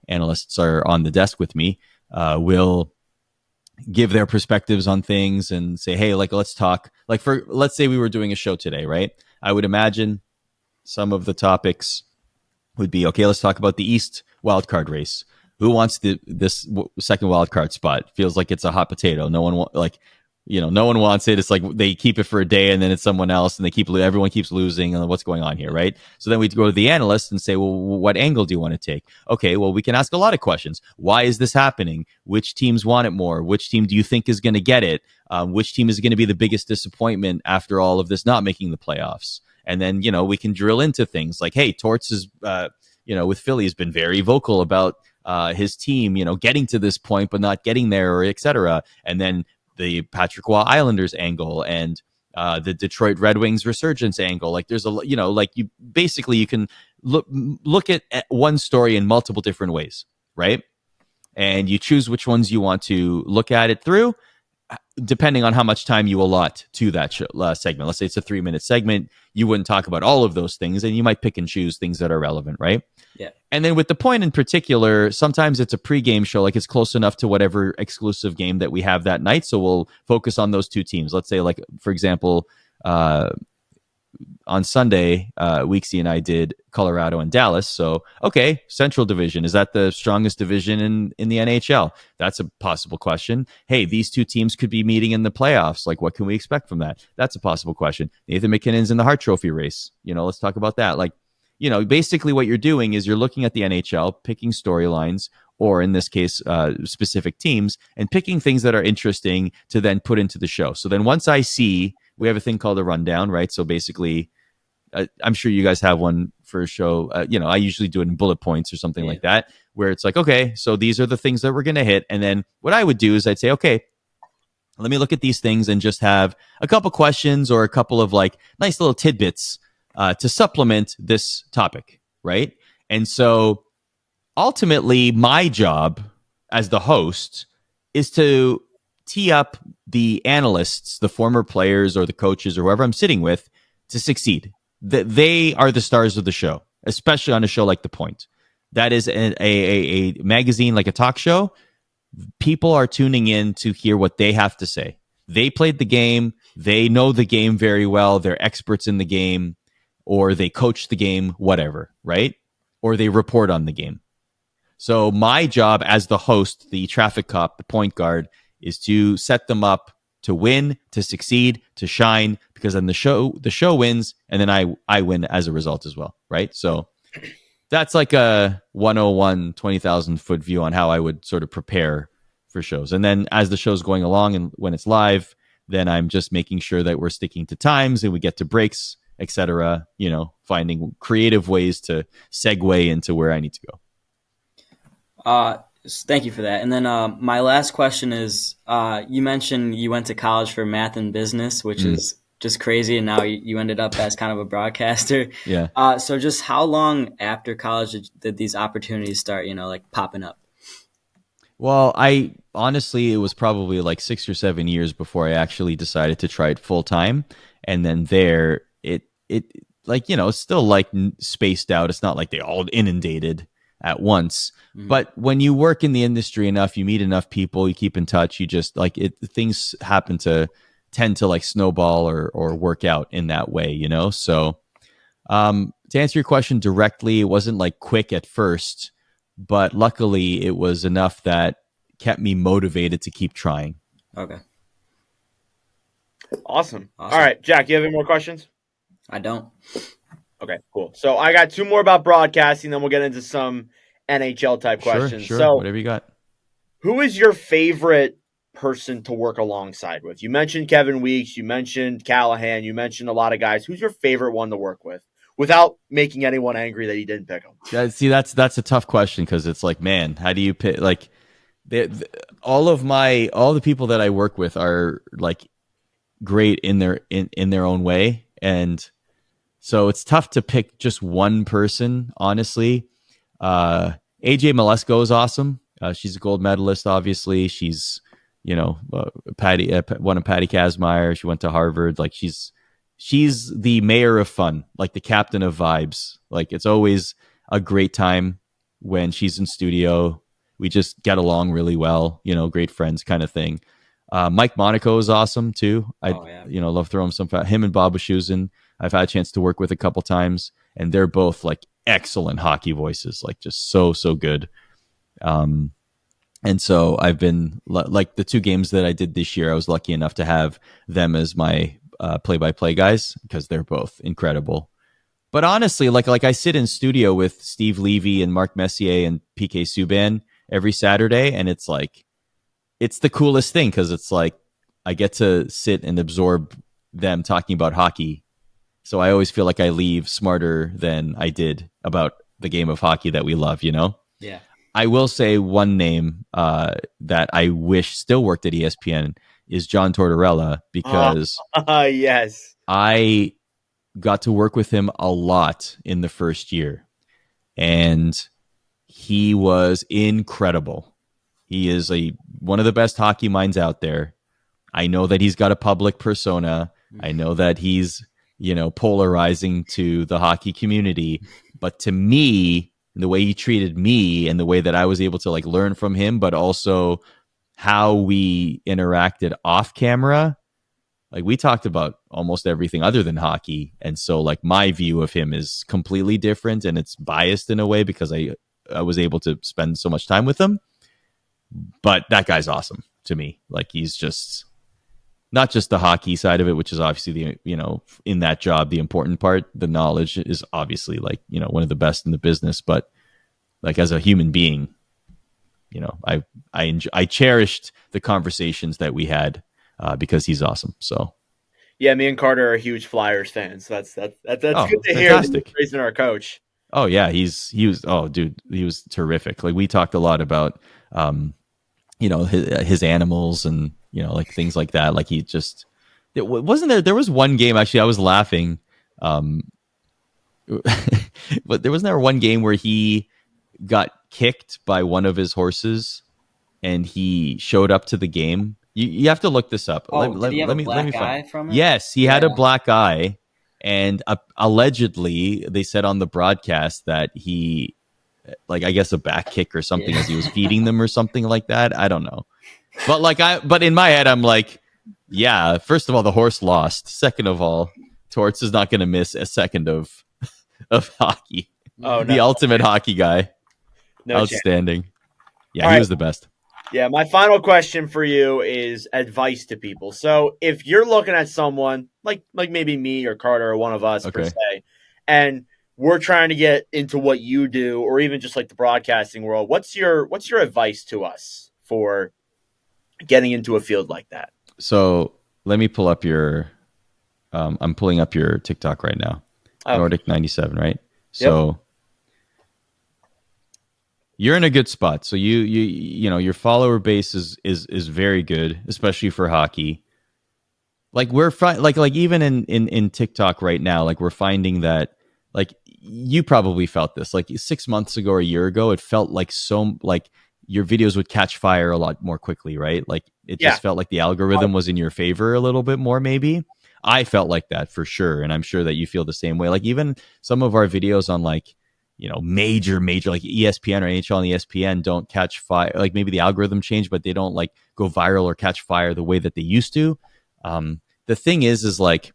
analysts are on the desk with me, will give their perspectives on things and say, hey, like, let's talk. Like, let's say we were doing a show today, right? I would imagine some of the topics would be, okay, let's talk about the East wildcard race. Who wants this second wildcard spot? Feels like it's a hot potato. No one no one wants it. It's like they keep it for a day and then it's someone else, and everyone keeps losing. And what's going on here, right? So then we go to the analyst and say, well, what angle do you want to take? Okay, well, we can ask a lot of questions. Why is this happening? Which teams want it more? Which team do you think is going to get it? Which team is going to be the biggest disappointment after all of this not making the playoffs? And then, we can drill into things like, hey, Torts is, with Philly has been very vocal about his team, getting to this point, but not getting there, or et cetera. And then the Patrick Roy Islanders angle and the Detroit Red Wings resurgence angle. Like there's you can look at one story in multiple different ways, right? And you choose which ones you want to look at it through, depending on how much time you allot to that segment. Let's say it's a 3-minute segment. You wouldn't talk about all of those things, and you might pick and choose things that are relevant, right? Yeah. And then with The Point in particular, sometimes it's a pregame show, like it's close enough to whatever exclusive game that we have that night. So we'll focus on those two teams. Let's say, like, for example, on Sunday, Weeksy and I did Colorado and Dallas. So, okay, Central Division, is that the strongest division in the NHL? That's a possible question. Hey, these two teams could be meeting in the playoffs. Like, what can we expect from that? That's a possible question. Nathan McKinnon's in the Hart Trophy race. Let's talk about that. Like, basically what you're doing is you're looking at the NHL, picking storylines, or in this case, specific teams, and picking things that are interesting to then put into the show. So then once we have a thing called a rundown, right? So basically, I'm sure you guys have one for a show. I usually do it in bullet points or something like that, where it's like, okay, so these are the things that we're going to hit. And then what I would do is I'd say, okay, let me look at these things and just have a couple questions or a couple of like nice little tidbits to supplement this topic, right? And so ultimately, my job as the host is to tee up the analysts, the former players or the coaches or whoever I'm sitting with, to succeed. They are the stars of the show, especially on a show like The Point. That is a magazine, like a talk show. People are tuning in to hear what they have to say. They played the game. They know the game very well. They're experts in the game, or they coach the game, whatever, right? Or they report on the game. So my job as the host, the traffic cop, the point guard, is to set them up to win, to succeed, to shine, because then the show wins, and then I win as a result as well, right? So that's like a 101, 20,000 foot view on how I would sort of prepare for shows. And then as the show's going along and when it's live, then I'm just making sure that we're sticking to times and we get to breaks, etc. Finding creative ways to segue into where I need to go. Thank you for that. And then my last question is, you mentioned you went to college for math and business, which is just crazy, and now you ended up as kind of a broadcaster. Yeah. So just how long after college did these opportunities start, like popping up? Well, I honestly, it was probably like 6 or 7 years before I actually decided to try it full time, and then there, it like it's still like spaced out. It's not like they all inundated at once. Mhm. But when you work in the industry enough, you meet enough people, you keep in touch. You just like it. Things happen to tend to like snowball or work out in that way, So, to answer your question directly, it wasn't like quick at first, but luckily it was enough that kept me motivated to keep trying. Okay. Awesome. All Awesome. right, Jack, you have any more questions? I don't. Okay, cool. So I got two more about broadcasting, then we'll get into some NHL type questions. Sure, So, whatever you got. who is your favorite person to work alongside with? You mentioned Kevin Weeks, you mentioned Callahan, you mentioned a lot of guys. Who's your favorite one to work with without making anyone angry that you didn't pick him? Yeah, see, that's a tough question because it's like, man, how do you pick? Like, all the people that I work with are like great in their own way, and so it's tough to pick just one person, honestly. AJ Malesko is awesome. She's a gold medalist, obviously. She's, Patty, one of Patty Kazmaier. She went to Harvard. Like she's the mayor of fun, like the captain of vibes. Like it's always a great time when she's in studio. We just get along really well, great friends kind of thing. Mike Monaco is awesome too. Love throwing him and Bob Wischusen. I've had a chance to work with a couple times, and they're both like excellent hockey voices, like just so good. And so I've been like the two games that I did this year, I was lucky enough to have them as my play-by-play guys because they're both incredible. But honestly, like I sit in studio with Steve Levy and Mark Messier and PK Subban every Saturday, and it's like it's the coolest thing because it's like I get to sit and absorb them talking about hockey. So I always feel like I leave smarter than I did about the game of hockey that we love, Yeah. I will say one name that I wish still worked at ESPN is John Tortorella because Yes. I got to work with him a lot in the first year, and he was incredible. He is one of the best hockey minds out there. I know that he's got a public persona. I know that he's, polarizing to the hockey community. But to me, the way he treated me and the way that I was able to like learn from him, but also how we interacted off camera, like we talked about almost everything other than hockey. And so like my view of him is completely different and it's biased in a way because I was able to spend so much time with him. But that guy's awesome to me. Like he's just not just the hockey side of it, which is obviously in that job, the important part. The knowledge is obviously like, one of the best in the business, but like as a human being, I cherished the conversations that we had because he's awesome. So yeah, me and Carter are huge Flyers fans. That's good to hear. Fantastic. Raising our coach. Oh yeah, he was terrific. Like we talked a lot about his animals and like things like that. Like he just there was one game actually I was laughing, but there wasn't one game where he got kicked by one of his horses and he showed up to the game. You have to look this up. Did he have a black eye from it? Yes, he had a black eye, and allegedly they said on the broadcast that he, like I guess a back kick or something as he was feeding them or something like that. I don't know, but in my head I'm like, yeah. First of all, the horse lost. Second of all, Torts is not going to miss a second of hockey. Oh, no. The ultimate hockey guy. No outstanding. chance. Yeah, All he right. was the best. Yeah, my final question for you is advice to people. So if you're looking at someone like maybe me or Carter or one of us per se, and we're trying to get into what you do or even just like the broadcasting world, what's your advice to us for getting into a field like that? So let me pull up your I'm pulling up your TikTok right now. Okay. Nordic 97, right? So you're in a good spot. So your follower base is very good, especially for hockey. Like we're like even in TikTok right now, like we're finding that like you probably felt this like 6 months ago or a year ago, it felt like so like your videos would catch fire a lot more quickly, right? Like it Yeah. just felt like the algorithm was in your favor a little bit more, maybe. I felt like that for sure, and I'm sure that you feel the same way. Like even some of our videos on like, major like ESPN or NHL and ESPN don't catch fire. Like maybe the algorithm changed, but they don't like go viral or catch fire the way that they used to. The thing is like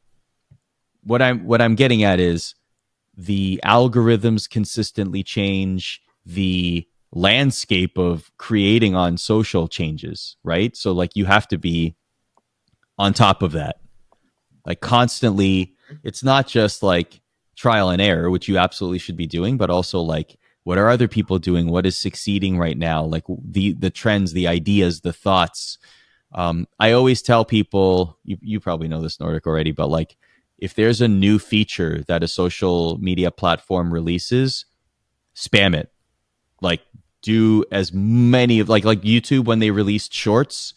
what I'm getting at is the algorithms consistently change, the landscape of creating on social changes, right? So like you have to be on top of that, like constantly. It's not just like trial and error, which you absolutely should be doing, but also like what are other people doing, what is succeeding right now, like the trends, the ideas, the thoughts. I always tell people, you probably know this, Nordic, already, but like if there's a new feature that a social media platform releases, spam it. Like do as many of like YouTube when they released shorts.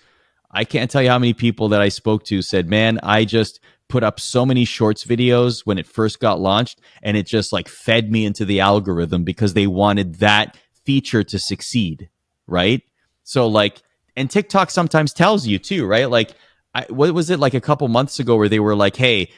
I can't tell you how many people that I spoke to said, man, I just put up so many shorts videos when it first got launched, and it just like fed me into the algorithm because they wanted that feature to succeed, right? So like, and TikTok sometimes tells you too, right? Like, what was it like a couple months ago where they were like, hey,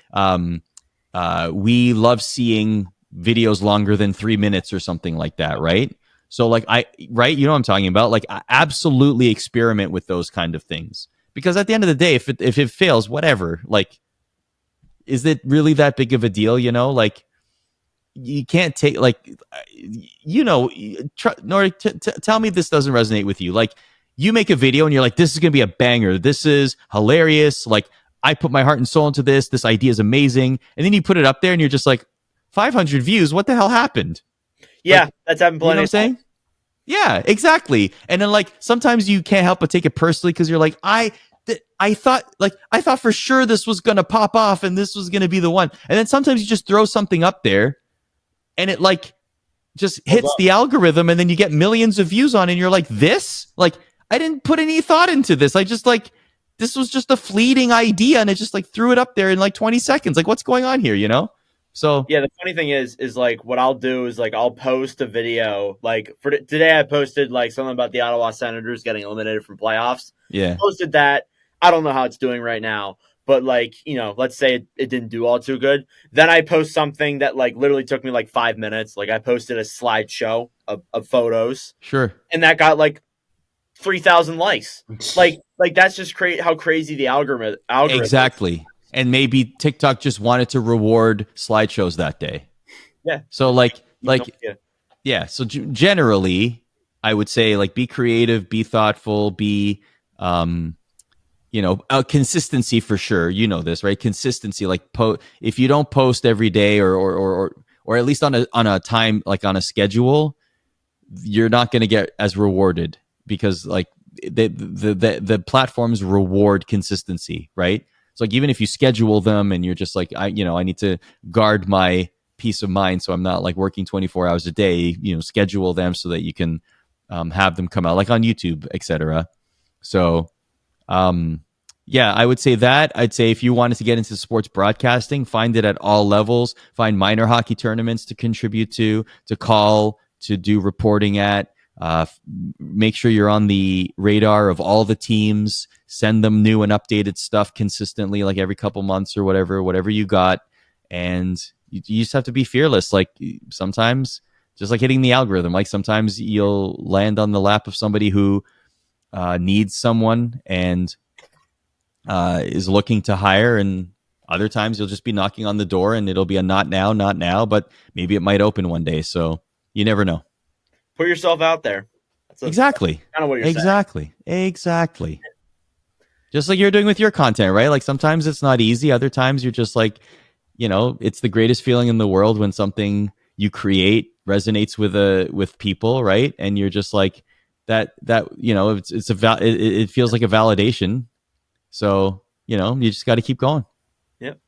we love seeing videos longer than 3 minutes or something like that, right? So like right, you know what I'm talking about? Like I absolutely experiment with those kind of things, because at the end of the day, if it fails, whatever, like, is it really that big of a deal? Like you can't take like, Nordic, tell me this doesn't resonate with you. Like you make a video and you're like, this is going to be a banger. This is hilarious. Like I put my heart and soul into this. This idea is amazing. And then you put it up there and you're just like 500 views. What the hell happened? Yeah, like, that's happened plenty. You know what I'm saying? Yeah, exactly. And then like sometimes you can't help but take it personally because you're like, I thought for sure this was gonna pop off and this was gonna be the one. And then sometimes you just throw something up there and it like just hits the algorithm, and then you get millions of views on it, and you're like, this? Like I didn't put any thought into this. I just like, this was just a fleeting idea and it just like threw it up there in like 20 seconds. Like what's going on here? So yeah, the funny thing is like what I'll do is like I'll post a video. Like for today, I posted like something about the Ottawa Senators getting eliminated from playoffs. yeah, Posted that. I don't know how it's doing right now, but like let's say it didn't do all too good. Then I post something that like literally took me like 5 minutes. Like I posted a slideshow of photos, sure, and that got like 3,000 likes. like that's just how crazy the algorithm. Exactly. And maybe TikTok just wanted to reward slideshows that day. Yeah. So yeah. So generally, I would say like be creative, be thoughtful, be, consistency for sure. You know this, right? Consistency. Like if you don't post every day or at least on a time, like on a schedule, you're not going to get as rewarded, because like the platforms reward consistency, right? So like even if you schedule them and you're just like, I need to guard my peace of mind, so I'm not like working 24 hours a day, schedule them so that you can have them come out like on YouTube, etc. So yeah, I would say that. I'd say if you wanted to get into sports broadcasting, find it at all levels. Find minor hockey tournaments to contribute to call, to do reporting at. Make sure you're on the radar of all the teams. Send them new and updated stuff consistently, like every couple months or whatever you got. And you just have to be fearless. Like sometimes, just like hitting the algorithm, like sometimes you'll land on the lap of somebody who needs someone and is looking to hire, and other times you'll just be knocking on the door and it'll be a not now, but maybe it might open one day. So you never know. Put yourself out there. Exactly. That's kind of what you're saying. Exactly. Just like you're doing with your content, right? Like sometimes it's not easy. Other times you're just like, it's the greatest feeling in the world when something you create resonates with people, right? And you're just like that it feels like a validation. So, you just got to keep going. Yep.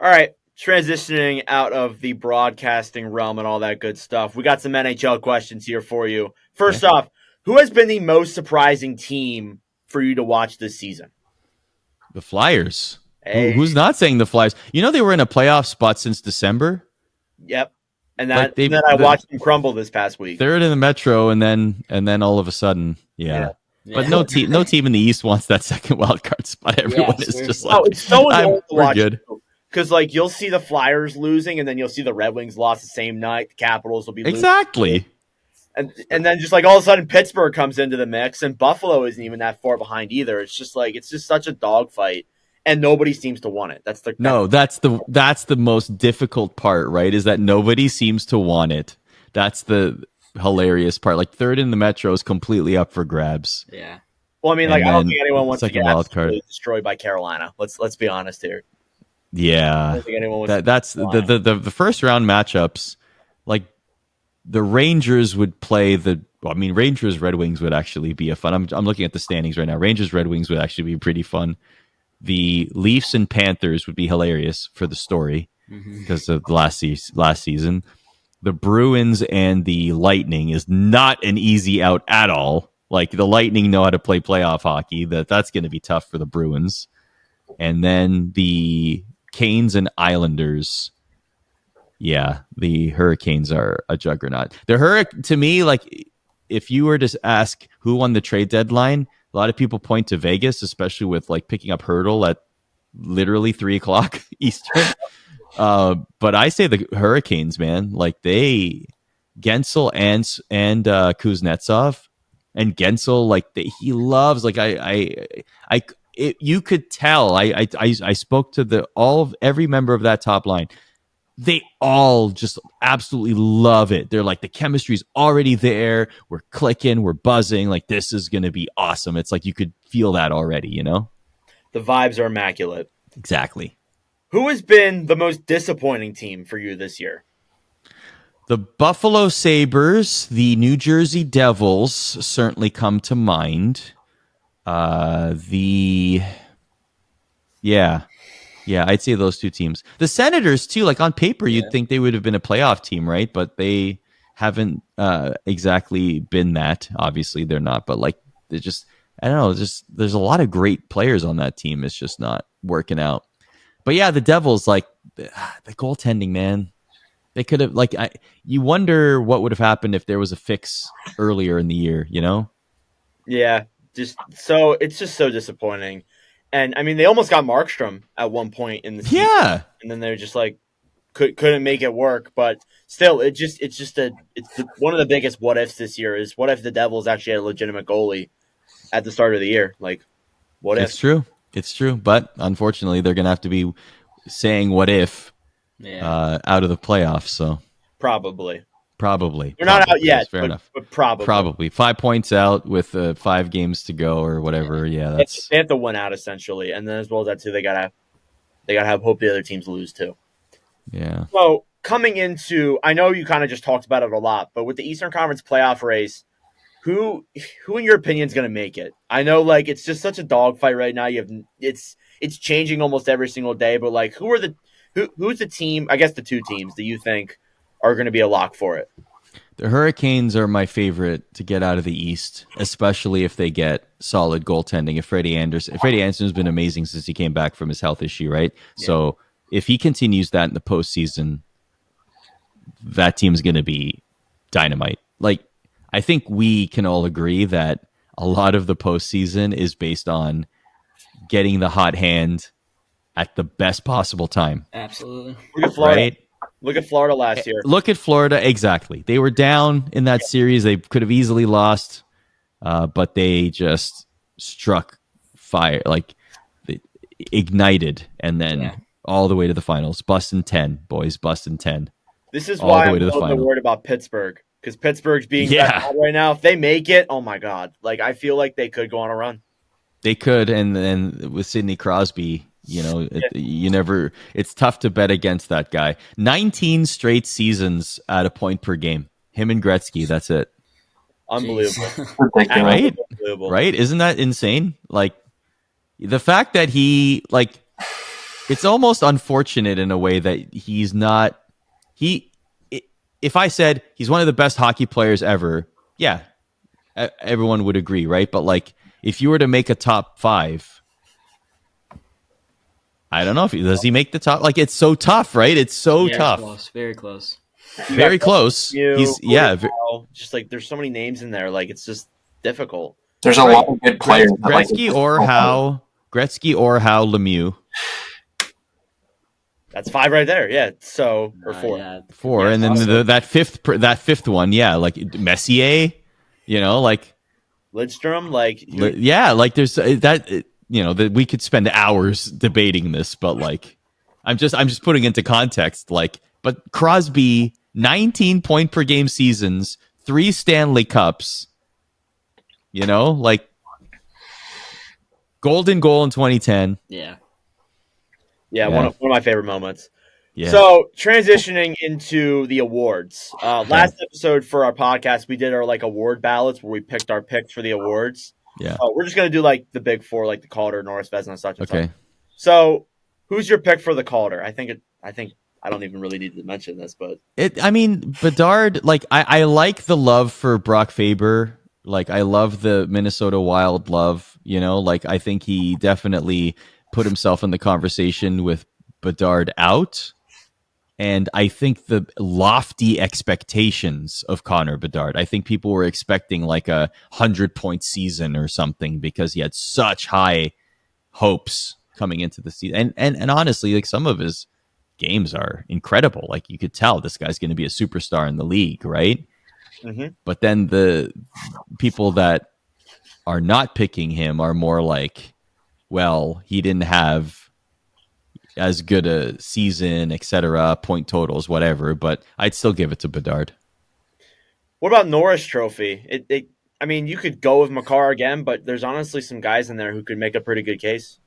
All right. Transitioning out of the broadcasting realm and all that good stuff, we got some NHL questions here for you. First off, who has been the most surprising team for you to watch this season? The Flyers. Hey. Who's not saying the Flyers? They were in a playoff spot since December. Yep. And Like then I watched them crumble this past week. Third in the Metro, and then all of a sudden, yeah. But no team in the East wants that second wild card spot. Everyone is just like, it's so annoying to we're watch. good. Because like you'll see the Flyers losing, and then you'll see the Red Wings lost the same night. The Capitals will be exactly. losing. And then just like all of a sudden Pittsburgh comes into the mix, and Buffalo isn't even that far behind either. It's just such a dogfight, and nobody seems to want it. That's the most difficult part, right? Is that nobody seems to want it. That's the hilarious part. Like third in the Metro is completely up for grabs. Yeah. Well, I mean, like I don't think anyone wants to get wild card destroyed by Carolina. Let's be honest here. Yeah, I don't think anyone wants that's the first round matchups. Like the Rangers would play Rangers Red Wings would actually be a fun. I'm looking at the standings right now. Rangers Red Wings would actually be pretty fun. The Leafs and Panthers would be hilarious for the story because of the last season. The Bruins and the Lightning is not an easy out at all. Like the Lightning know how to play playoff hockey. That's going to be tough for the Bruins. And then the Canes and Islanders. Yeah, the Hurricanes are a juggernaut. To me, like if you were to ask who won the trade deadline, a lot of people point to Vegas, especially with like picking up Hurdle at literally 3:00 Eastern. But I say the Hurricanes, man. Like Gensel and Kuznetsov, and Gensel, like he loves. Like you could tell. I spoke to every member of that top line. They all just absolutely love it. They're like, the chemistry's already there. We're clicking. We're buzzing. Like, this is going to be awesome. It's like you could feel that already, you know? The vibes are immaculate. Exactly. Who has been the most disappointing team for you this year? The Buffalo Sabres, the New Jersey Devils certainly come to mind. Yeah, I'd say those two teams. The Senators, too, like on paper, you'd think they would have been a playoff team, right? But they haven't exactly been that. Obviously, they're not. But like, they're just, I don't know, there's a lot of great players on that team. It's just not working out. But yeah, the Devils, like, the goaltending, man. They could have, like, you wonder what would have happened if there was a fix earlier in the year, you know? Yeah, it's just so disappointing. And I mean, they almost got Markstrom at one point in the season. Yeah, and then they're just like couldn't make it work. But still, it's one of the biggest what ifs this year is what if the Devils actually had a legitimate goalie at the start of the year? Like, what if? It's true. But unfortunately, they're gonna have to be saying what if out of the playoffs. So probably. They're not out yet. Fair enough. But probably 5 points out with 5 games to go or whatever. Yeah, they have to win out essentially, and then as well as that too, they gotta have hope the other teams lose too. Yeah. So coming into, I know you kind of just talked about it a lot, but with the Eastern Conference playoff race, who in your opinion is going to make it? I know like it's just such a dogfight right now. It's changing almost every single day, but like who's the team? I guess the two teams that you think are going to be a lock for it. The Hurricanes are my favorite to get out of the East, especially if they get solid goaltending. If Freddie Anderson's been amazing since he came back from his health issue, right? Yeah. So if he continues that in the postseason, that team's going to be dynamite. Like, I think we can all agree that a lot of the postseason is based on getting the hot hand at the best possible time. Absolutely. Look at Florida. Right? Look at Florida last year. Look at Florida. Exactly. They were down in that series. They could have easily lost, but they just struck fire, like they ignited, and then all the way to the finals. Busting 10, boys. Busting 10. This is why I'm so worried about Pittsburgh, because Pittsburgh's being bad right now. If they make it, oh my God. Like, I feel like they could go on a run. They could, and then with Sidney Crosby, you know, it's tough to bet against that guy. 19 straight seasons at a point per game. Him and Gretzky, that's it. Unbelievable. Right? Unbelievable. Right? Isn't that insane? Like, the fact that it's almost unfortunate in a way that he's not, if I said he's one of the best hockey players ever, yeah, everyone would agree, right? But like, if you were to make a top 5, I don't know does he make the top. Like, it's so tough, right? It's so tough. Close, very close. You got very close. you, He's just like there's so many names in there. Like it's just difficult. There's a right. lot of good players. that, like, Gretzky it's or just- Howe Lemieux. That's 5 right there. Yeah. So or 4. Yeah. 4, Yeah, and then awesome. that fifth one, yeah, like Messier, like Lidstrom, like like there's that we could spend hours debating this, but like I'm just putting into context, like, but Crosby 19 point per game seasons, 3 Stanley Cups, like golden goal in 2010. Yeah. yeah, one of my favorite moments. Yeah. So transitioning into the awards. Last episode for our podcast, we did our like award ballots where we picked our picks for the awards. Yeah. We're just gonna do like the big 4, like the Calder, Norris, Vezina, such and Okay. such. So, who's your pick for the Calder? I think I don't even really need to mention this, but Bedard, like I like the love for Brock Faber. Like I love the Minnesota Wild love, like I think he definitely put himself in the conversation with Bedard out. And I think the lofty expectations of Connor Bedard, I think people were expecting like a 100-point season or something because he had such high hopes coming into the season. And honestly, like some of his games are incredible. Like you could tell this guy's going to be a superstar in the league, right? mm-hmm. But then the people that are not picking him are more like, well, he didn't have as good a season, etc., point totals, whatever, but I'd still give it to Bedard. What about Norris Trophy? I mean, you could go with Makar again, but there's honestly some guys in there who could make a pretty good case.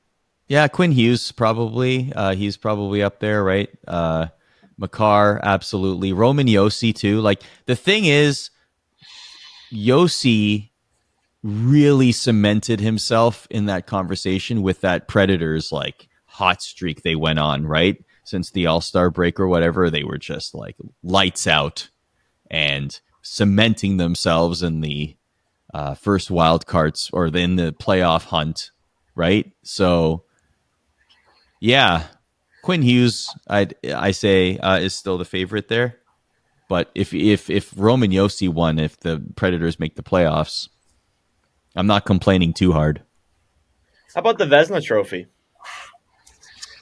Yeah, Quinn Hughes probably. He's probably up there, right? Makar, absolutely. Roman Yossi too. Like the thing is, Yossi really cemented himself in that conversation with that Predators like hot streak they went on, right? Since the All-Star break or whatever, they were just like lights out and cementing themselves in the first wild cards or in the playoff hunt, So, yeah, Quinn Hughes, I say is still the favorite there. But if Roman Yossi won, if the Predators make the playoffs, I'm not complaining too hard. How about the Vezina Trophy?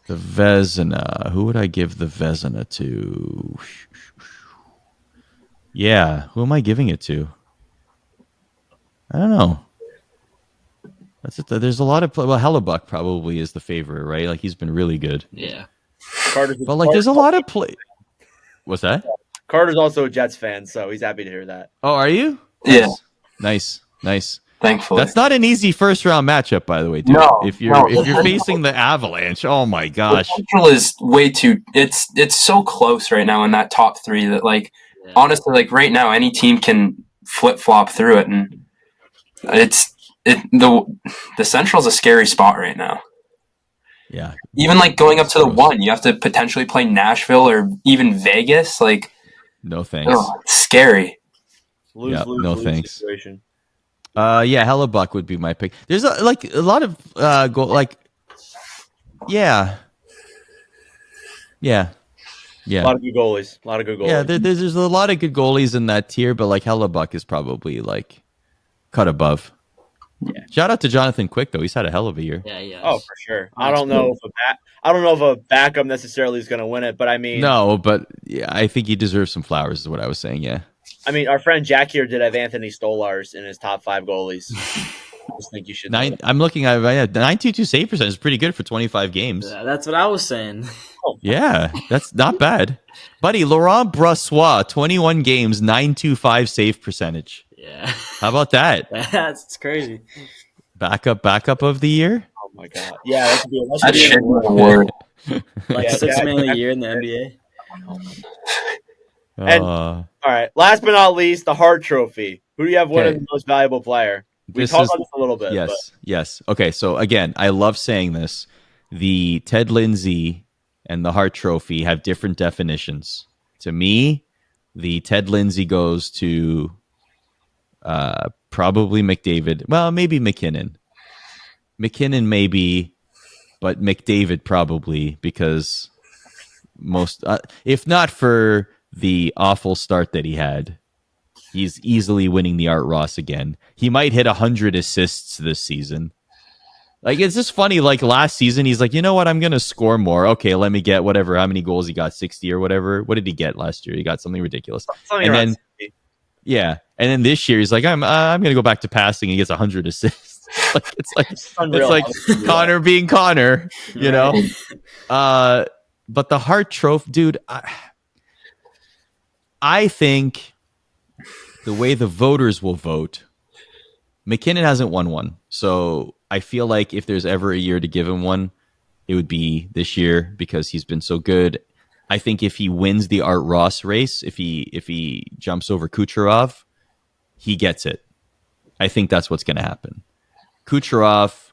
The Vezina. Who would I give the Vezina to? Yeah, who am I giving it to? I don't know. That's it. There's a lot of Hellebuck probably is the favorite, right? Like he's been really good. Yeah. But like there's a lot of play. What's that? Carter's also a Jets fan, so he's happy to hear that. Oh, are you? Yeah. Nice. Thankfully. That's not an easy first round matchup, by the way, dude. No, if you're facing the Avalanche, oh my gosh. The Central is way too. It's so close right now in that top 3 that like honestly, like right now, any team can flip flop through it, and the Central's a scary spot right now. Yeah. Even like going up to the 1, you have to potentially play Nashville or even Vegas. Like, no thanks. It's scary. Lose, no thanks. Situation. Yeah, Hellebuck would be my pick. There's a lot of goal. Like, yeah. A lot of good goalies. Yeah, there's a lot of good goalies in that tier, but like Hellebuck is probably like cut above. Yeah. Shout out to Jonathan Quick though; he's had a hell of a year. Yeah. Oh, for sure. I don't know if a backup necessarily is going to win it, but I mean, no, but yeah, I think he deserves some flowers. Is what I was saying. Yeah. I mean, our friend Jack here did have Anthony Stolars in his top 5 goalies. I just think you should. I'm looking at 922 save percentage is pretty good for 25 games. Yeah, that's what I was saying. Yeah, that's not bad, buddy. Laurent Brossois, 21 games, 925 save percentage. Yeah. How about that? That's crazy. Backup of the year. Oh my god! Yeah, That should be a word. Like Yeah, $6 million yeah. a year in the NBA. And all right, last but not least, the Hart Trophy. Who do you have winning the most valuable player? We talked about this a little bit. Yes. Okay, so again, I love saying this. The Ted Lindsay and the Hart Trophy have different definitions. To me, the Ted Lindsay goes to probably McDavid. Well, maybe McKinnon. McKinnon maybe, but McDavid probably because most, if not for the awful start that he had, he's easily winning the Art Ross again. He might hit 100 assists this season. Like, it's just funny. Like, last season, he's like, you know what? I'm going to score more. Okay, let me get whatever. How many goals he got? 60 or whatever. What did he get last year? He got something ridiculous. Something and around then, 60. yeah. And then this year, he's like, I'm going to go back to passing. He gets 100 assists. It's unreal. like Connor being Connor, you know? But the Hart Trophy, dude, I think the way the voters will vote, McKinnon hasn't won one. So I feel like if there's ever a year to give him one, it would be this year because he's been so good. I think if he wins the Art Ross race, if he jumps over Kucherov, he gets it. I think that's what's going to happen. Kucherov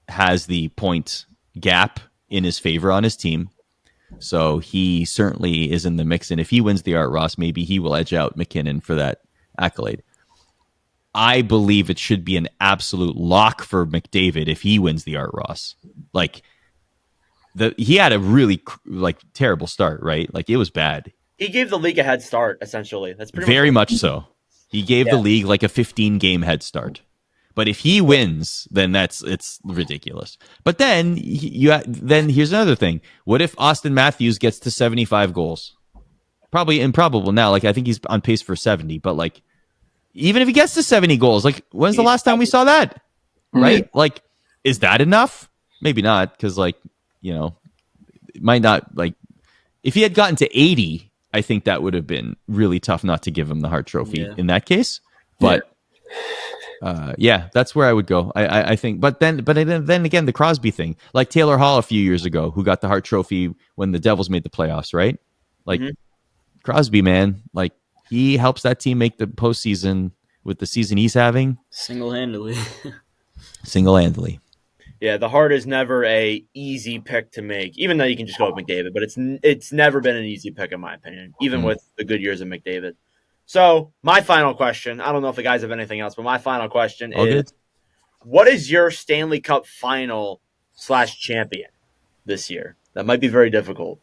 has the point gap in his favor on his team. So he certainly is in the mix. And if he wins the Art Ross, maybe he will edge out McKinnon for that accolade. I believe it should be an absolute lock for McDavid if he wins the Art Ross. Like, he had a really terrible start, right? Like, it was bad. He gave the league a head start, essentially. That's pretty very much so. He gave the league like a 15-game head start. But if he wins, then it's ridiculous. But then then here's another thing. What if Austin Matthews gets to 75 goals? Probably improbable now. Like, I think he's on pace for 70. But like, even if he gets to 70 goals, like, when's the last time we saw that? Right? Mm-hmm. Like, is that enough? Maybe not, because like, you know, it might not, like, if he had gotten to 80, I think that would have been really tough not to give him the Hart Trophy in that case. But that's where I would go. I think, but then again, the Crosby thing, like Taylor Hall a few years ago, who got the Hart Trophy when the Devils made the playoffs, right? Like, Crosby, man, like, he helps that team make the postseason with the season he's having single-handedly. Yeah, the Hart is never a easy pick to make, even though you can just go with McDavid. But it's never been an easy pick, in my opinion, even with the good years of McDavid. So my final question, I don't know if the guys have anything else, but my final question is, what is your Stanley Cup final /champion this year? That might be very difficult.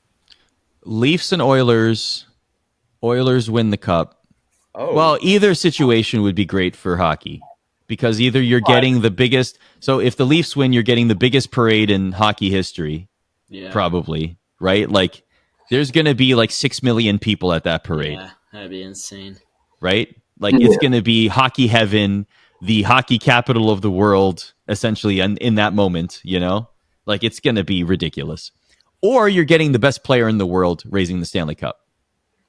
Leafs and Oilers. Oilers win the cup. Oh. Well, either situation would be great for hockey because either you're getting the biggest. So if the Leafs win, you're getting the biggest parade in hockey history. Yeah. Probably, right? Like, there's going to be like 6 million people at that parade. Yeah, that'd be insane. Right? Like, it's going to be hockey heaven, the hockey capital of the world, essentially, in that moment, you know? Like, it's going to be ridiculous. Or you're getting the best player in the world raising the Stanley Cup.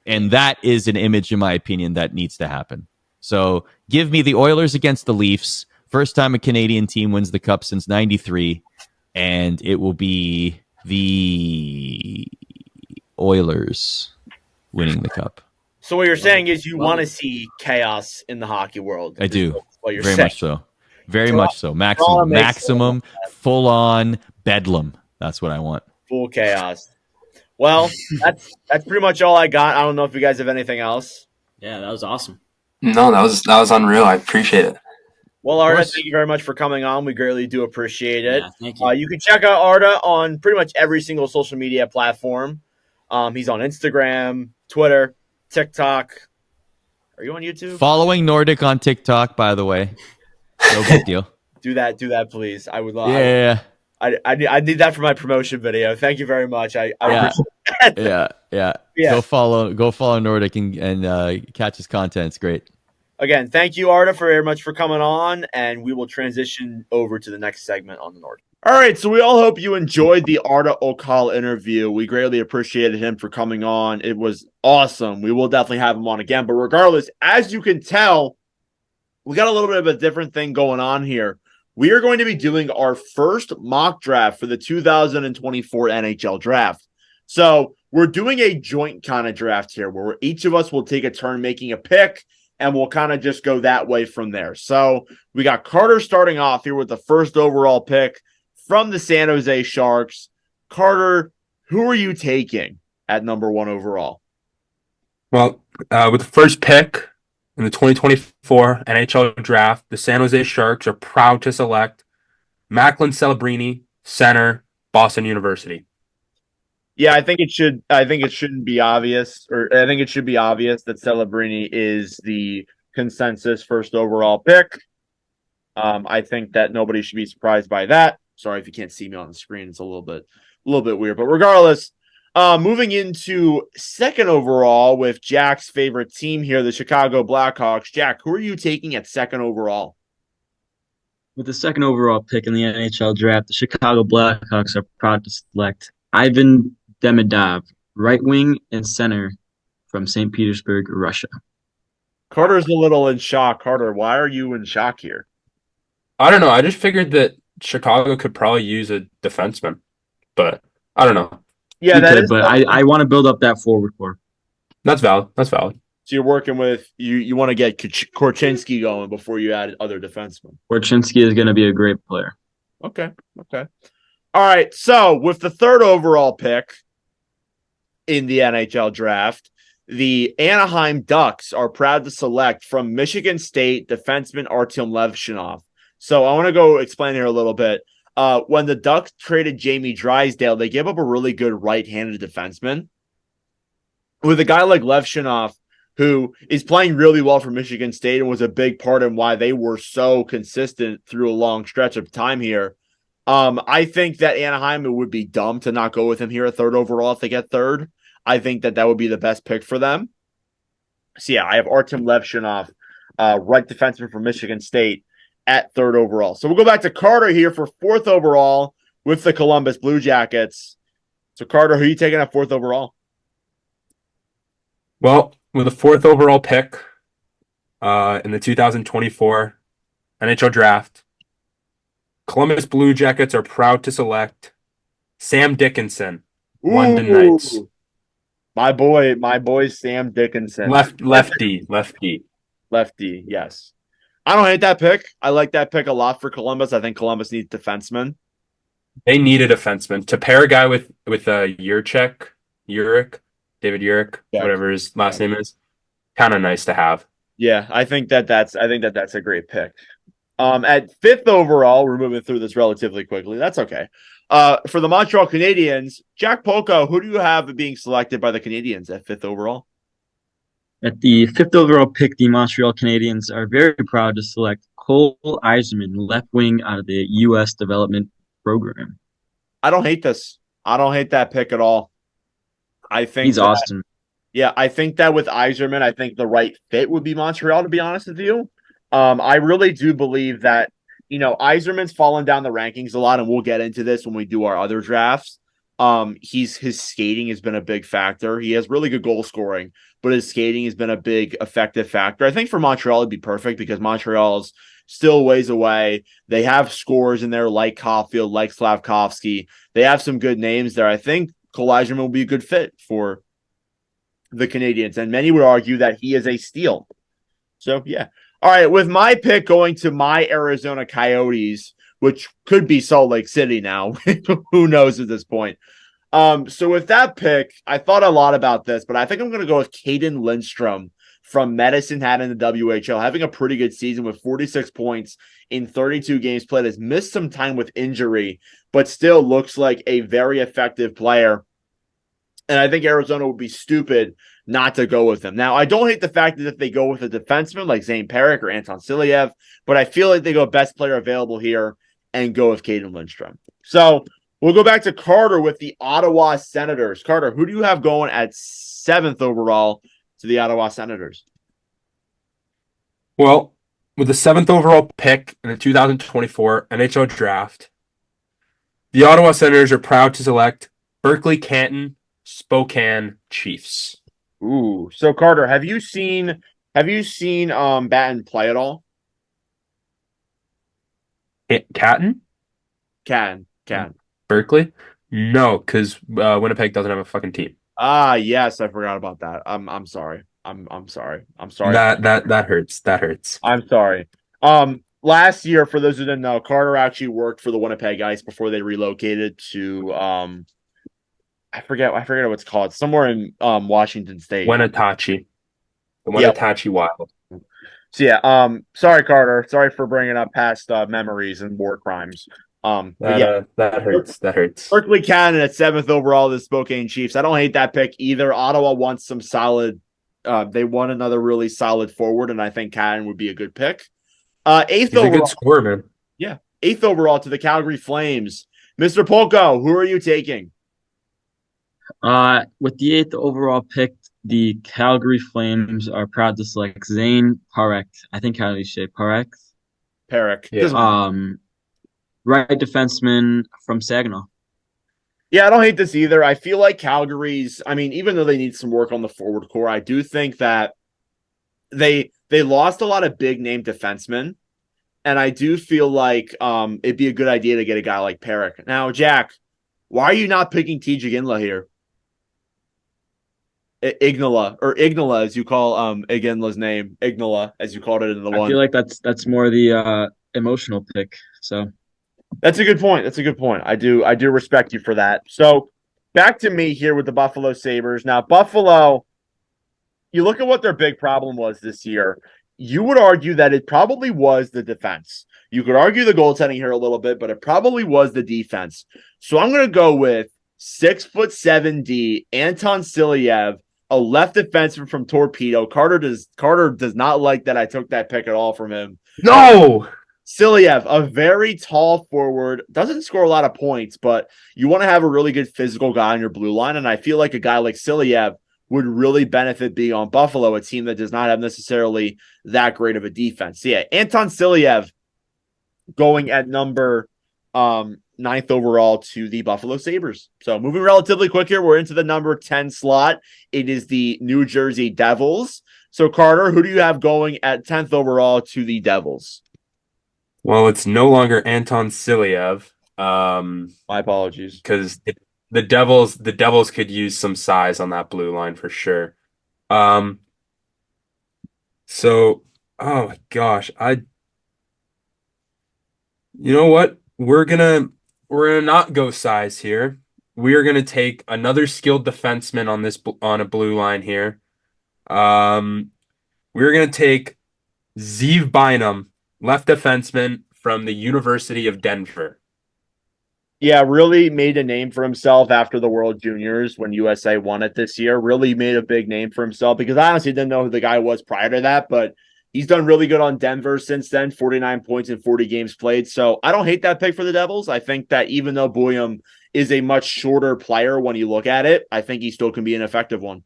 And that is an image, in my opinion, that needs to happen. So give me the Oilers against the Leafs. First time a Canadian team wins the cup since 93. And it will be the Oilers winning the cup. So what you're saying is you want to see chaos in the hockey world. I do. Very much so. Very much so. Maximum full-on bedlam. That's what I want. Full chaos. Well, that's pretty much all I got. I don't know if you guys have anything else. Yeah, that was awesome. No, that was unreal. I appreciate it. Well, Arda, thank you very much for coming on. We greatly do appreciate it. Yeah, thank you. You can check out Arda on pretty much every single social media platform. He's on Instagram, Twitter, TikTok. Are you on YouTube? Following Nordic on TikTok, by the way. No big deal. Do that, please. I would love. Yeah. I need that for my promotion video. Thank you very much. I appreciate that. Yeah. Go follow Nordic and catch his content. It's great. Again, thank you, Arda, very much for coming on, and we will transition over to the next segment on the Nordic. All right, so we all hope you enjoyed the Arda Ocal interview. We greatly appreciated him for coming on. It was awesome. We will definitely have him on again. But regardless, as you can tell, we got a little bit of a different thing going on here. We are going to be doing our first mock draft for the 2024 NHL draft. So we're doing a joint kind of draft here where each of us will take a turn making a pick, and we'll kind of just go that way from there. So we got Carter starting off here with the first overall pick from the San Jose Sharks. Carter, who are you taking at number 1 overall? Well, with the first pick in the 2024 NHL draft, the San Jose Sharks are proud to select Macklin Celebrini, center, Boston University. Yeah, I think it should. I think it shouldn't be obvious, or I think it should be obvious that Celebrini is the consensus first overall pick. I think that nobody should be surprised by that. Sorry if you can't see me on the screen; it's a little bit weird. But regardless, moving into second overall with Jack's favorite team here, the Chicago Blackhawks. Jack, who are you taking at second overall? With the second overall pick in the NHL draft, the Chicago Blackhawks are proud to select Ivan Demidov, right wing and center from St. Petersburg, Russia. Carter's a little in shock. Carter, why are you in shock here? I don't know. I just figured that Chicago could probably use a defenseman, but I don't know. Yeah, We that could, is. but I want to build up that forward core. That's valid. That's valid. So you're working with you. You want to get Korchinski going before you add other defensemen. Korchinski is going to be a great player. Okay. Okay. All right. So with the third overall pick in the NHL draft, the Anaheim Ducks are proud to select from Michigan State defenseman Artem Levshinov. So I want to go explain here a little bit. When the Ducks traded Jamie Drysdale, they gave up a really good right-handed defenseman. With a guy like Levshinov, who is playing really well for Michigan State and was a big part in why they were so consistent through a long stretch of time here. I think that Anaheim, it would be dumb to not go with him here at third overall if they get third. I think that would be the best pick for them. So, yeah, I have Artem Levshinov, right defenseman from Michigan State at third overall. So we'll go back to Carter here for fourth overall with the Columbus Blue Jackets. So, Carter, who are you taking at fourth overall? Well, with a fourth overall pick in the 2024 NHL draft, Columbus Blue Jackets are proud to select Sam Dickinson, London Knights. My boy, Sam Dickinson. Lefty. Yes. I don't hate that pick. I like that pick a lot for Columbus. I think Columbus needs defensemen. They need a defenseman to pair a guy with David Urich, whatever his last name is. Kind of nice to have. Yeah, I think that's a great pick. At fifth overall, we're moving through this relatively quickly. That's okay. For the Montreal Canadiens, Jack Polko, who do you have being selected by the Canadiens at fifth overall? At the fifth overall pick, the Montreal Canadiens are very proud to select Cole Eiserman, left wing out of the U.S. Development Program. I don't hate this. I don't hate that pick at all. I think he's awesome. Yeah, I think that with Eiserman, I think the right fit would be Montreal, to be honest with you. I really do believe that, Eiserman's fallen down the rankings a lot, and we'll get into this when we do our other drafts. His skating has been a big factor. He has really good goal scoring, but his skating has been a big effective factor. I think for Montreal, it'd be perfect because Montreal's still ways away. They have scores in there like Caulfield, like Slavkovsky. They have some good names there. I think Cole Eiserman will be a good fit for the Canadiens, and many would argue that he is a steal. So, yeah. All right, with my pick going to my Arizona Coyotes, which could be Salt Lake City now. Who knows at this point? So with that pick, I thought a lot about this, but I think I'm going to go with Caden Lindstrom from Medicine Hat in the WHL, having a pretty good season with 46 points in 32 games played, has missed some time with injury, but still looks like a very effective player. And I think Arizona would be stupid not to go with him. Now, I don't hate the fact that if they go with a defenseman like Zane Perrick or Anton Silyev, but I feel like they go best player available here and go with Caden Lindstrom. So we'll go back to Carter with the Ottawa Senators. Carter, who do you have going at seventh overall to the Ottawa Senators? Well, with the seventh overall pick in the 2024 NHL draft, the Ottawa Senators are proud to select Berkeley Canton Spokane Chiefs. Ooh, so Carter, have you seen Batten play at all? Canton? Can. Berkeley? No, because Winnipeg doesn't have a fucking team. Ah, yes, I forgot about that. I'm sorry. I'm sorry. That hurts. That hurts. I'm sorry. Last year, for those who didn't know, Carter actually worked for the Winnipeg Ice before they relocated to I forget what it's called. Somewhere in Washington State. Wenatchee. The Wenatchee Wild. So yeah, sorry Carter. Sorry for bringing up past memories and war crimes. But yeah, That hurts. That hurts. Berkeley Cannon at 7th overall, the Spokane Chiefs. I don't hate that pick either. Ottawa wants some solid. They want another really solid forward, and I think Cannon would be a good pick. Eighth He's a overall. good scorer, man. Yeah, 8th overall to the Calgary Flames. Mr. Polko, who are you taking? With the 8th overall pick, the Calgary Flames are proud to select Zane Parekh. I think how do you say Parekh? Parekh. Yeah. Right defenseman from Saginaw. Yeah, I don't hate this either. I feel like Calgary's, I mean, even though they need some work on the forward core, I do think that they lost a lot of big name defensemen. And I do feel like it'd be a good idea to get a guy like Parekh. Now, Jack, why are you not picking TJ Iginla here? Ignala, as you call Iginla's name. Ignala, as you called it in the one. I feel like that's more the emotional pick. So that's a good point. That's a good point. I do respect you for that. So back to me here with the Buffalo Sabres. Now, Buffalo, you look at what their big problem was this year. You would argue that it probably was the defense. You could argue the goaltending here a little bit, but it probably was the defense. So I'm going to go with 6'7" Anton Silyev, a left defenseman from Torpedo. Carter does not like that I took that pick at all from him. No! Silyev, a very tall forward, doesn't score a lot of points, but you want to have a really good physical guy on your blue line, and I feel like a guy like Silyev would really benefit being on Buffalo, a team that does not have necessarily that great of a defense. So yeah, Anton Silyev going at number 9th overall to the Buffalo Sabres. So moving relatively quick here, we're into the number 10 slot. It is the New Jersey Devils. So Carter, who do you have going at 10th overall to the Devils? Well, it's no longer Anton Silyev. My apologies. Because the Devils could use some size on that blue line for sure. So, oh my gosh, you know what? We're gonna not go size here. We are gonna take another skilled defenseman on a blue line here. We're gonna take Zeev Bynum, left defenseman from the University of Denver. Yeah, really made a name for himself after the World Juniors when USA won it this year. Really made a big name for himself because I honestly didn't know who the guy was prior to that, but he's done really good on Denver since then, 49 points in 40 games played. So I don't hate that pick for the Devils. I think that even though Buyum is a much shorter player when you look at it, I think he still can be an effective one.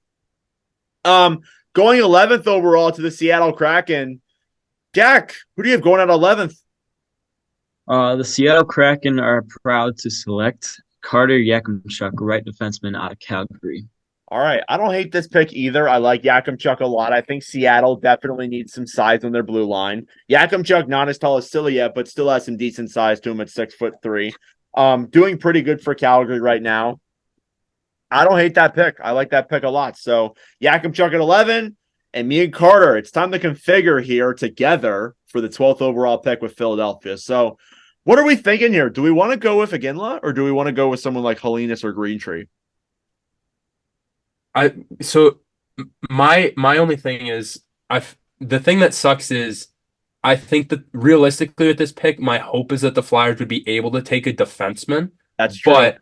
Going 11th overall to the Seattle Kraken. Jack, who do you have going at 11th? The Seattle Kraken are proud to select Carter Yakimchuk, right defenseman out of Calgary. All right. I don't hate this pick either. I like Yakimchuk a lot. I think Seattle definitely needs some size on their blue line. Yakimchuk, not as tall as Silyev, but still has some decent size to him at 6'3". Doing pretty good for Calgary right now. I don't hate that pick. I like that pick a lot. So Yakimchuk at 11, and me and Carter, it's time to configure here together for the 12th overall pick with Philadelphia. So what are we thinking here? Do we want to go with Iginla, or do we want to go with someone like Helenis or Greentree? My only thing is the thing that sucks is I think that realistically with this pick, my hope is that the Flyers would be able to take a defenseman. That's true. But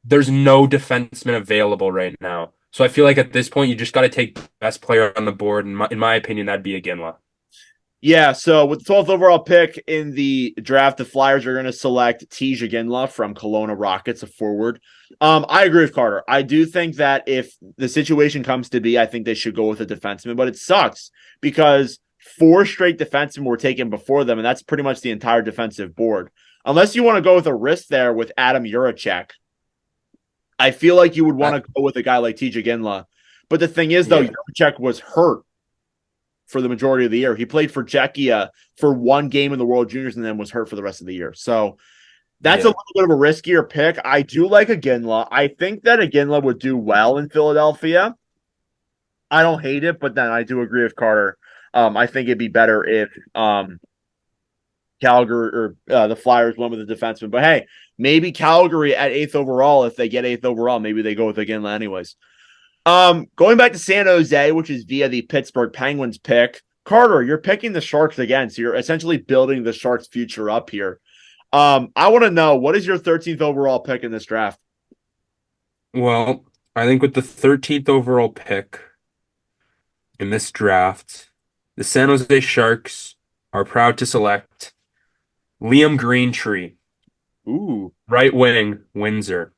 there's no defenseman available right now. So I feel like at this point you just got to take the best player on the board. In my opinion, that'd be Iginla. Yeah, so with the 12th overall pick in the draft, the Flyers are going to select Tej Iginla from Kelowna Rockets, a forward. I agree with Carter. I do think that if the situation comes to be, I think they should go with a defenseman, but it sucks because 4 straight defensemen were taken before them, and that's pretty much the entire defensive board. Unless you want to go with a risk there with Adam Juracek, I feel like you would want to go with a guy like Tej Iginla. But the thing is, though, Juracek was hurt for the majority of the year. He played for Czechia for 1 game in the World Juniors and then was hurt for the rest of the year. So that's a little bit of a riskier pick. I do like Iginla. I think that Iginla would do well in Philadelphia. I don't hate it, but then I do agree with Carter. I think it'd be better if Calgary or the Flyers went with a defenseman. But hey, maybe Calgary at 8th overall, if they get 8th overall, maybe they go with Iginla anyways. Going back to San Jose, which is via the Pittsburgh Penguins pick. Carter, you're picking the Sharks again, so you're essentially building the Sharks' future up here. I want to know, what is your 13th overall pick in this draft? Well, I think with the 13th overall pick in this draft, the San Jose Sharks are proud to select Liam Greentree, Ooh, right wing, Windsor.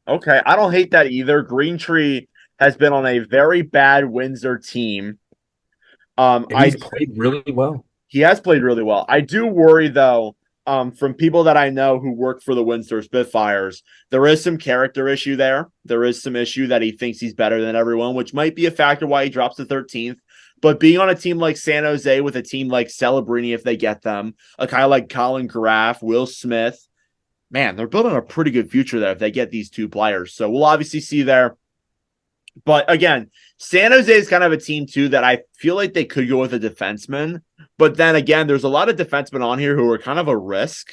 okay. I don't hate that either. Greentree has been on a very bad Windsor team. And he's played really well. He has played really well. I do worry though, from people that I know who work for the Windsor Spitfires, there is some character issue there. There is some issue that he thinks he's better than everyone, which might be a factor why he drops to 13th. But being on a team like San Jose with a team like Celebrini, if they get them, a guy like Colin Graff, Will Smith, man, they're building a pretty good future there if they get these two players. So we'll obviously see there. But again, San Jose is kind of a team too that I feel like they could go with a defenseman. But then again, there's a lot of defensemen on here who are kind of a risk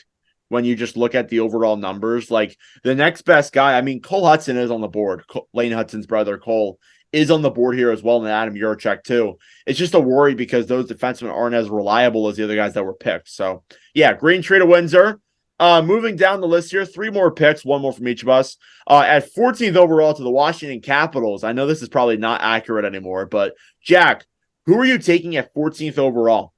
when you just look at the overall numbers. Like the next best guy, I mean, Cole Hudson is on the board. Lane Hudson's brother, Cole, is on the board here as well, and Adam Juracek too. It's just a worry because those defensemen aren't as reliable as the other guys that were picked. So yeah, Greentree to Windsor. Moving down the list here, 3 more picks, 1 more from each of us. At 14th overall to the Washington Capitals. I know this is probably not accurate anymore, but Jack, who are you taking at 14th overall?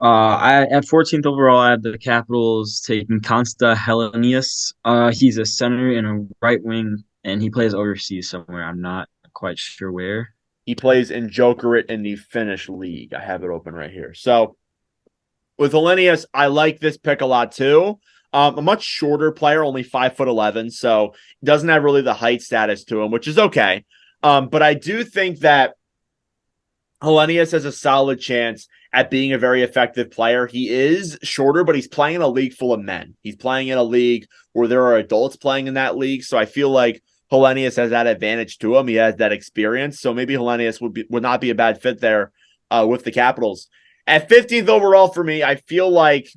At 14th overall, I have the Capitals taking Consta Helenius. He's a center and a right wing, and he plays overseas somewhere. I'm not quite sure where. He plays in Jokerit in the Finnish league. I have it open right here. So with Helenius, I like this pick a lot too. A much shorter player, only 5'11", so doesn't have really the height status to him, which is okay. But I do think that Helenius has a solid chance at being a very effective player. He is shorter, but he's playing in a league full of men. He's playing in a league where there are adults playing in that league. So I feel like Helenius has that advantage to him. He has that experience. So maybe Helenius would not be a bad fit there with the Capitals. At 15th overall for me, I feel like,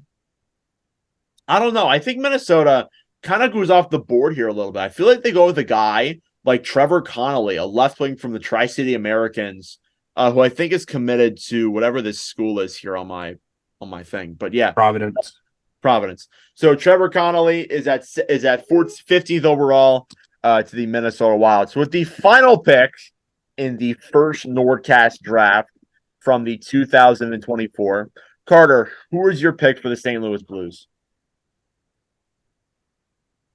I don't know. I think Minnesota kind of goes off the board here a little bit. I feel like they go with a guy like Trevor Connolly, a left wing from the Tri-City Americans, who I think is committed to whatever this school is here on my thing. But yeah, Providence. So Trevor Connolly is at 15th overall to the Minnesota Wild. So with the final pick in the first NordCast draft from the 2024, Carter, who is your pick for the St. Louis Blues?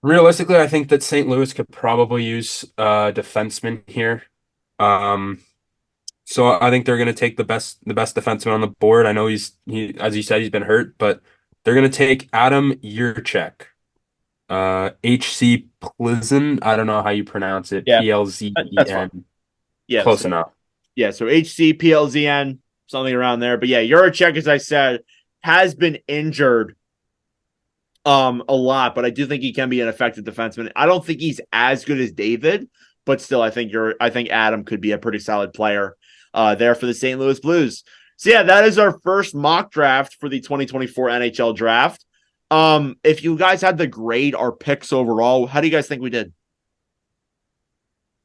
Realistically, I think that St. Louis could probably use a defenseman here. So I think they're going to take the best defenseman on the board. I know he as you said, he's been hurt, but they're going to take Adam Juracek. HC Plzen. I don't know how you pronounce it. Yeah, PLZEN. Yeah, close enough. Yeah, so HCPLZN, something around there. But yeah, Juracek, as I said, has been injured a lot, but I do think he can be an effective defenseman. I don't think he's as good as David, but still, I think Adam could be a pretty solid player there for the St. Louis Blues. So yeah, that is our first mock draft for the 2024 NHL draft. If you guys had to grade our picks overall, how do you guys think we did?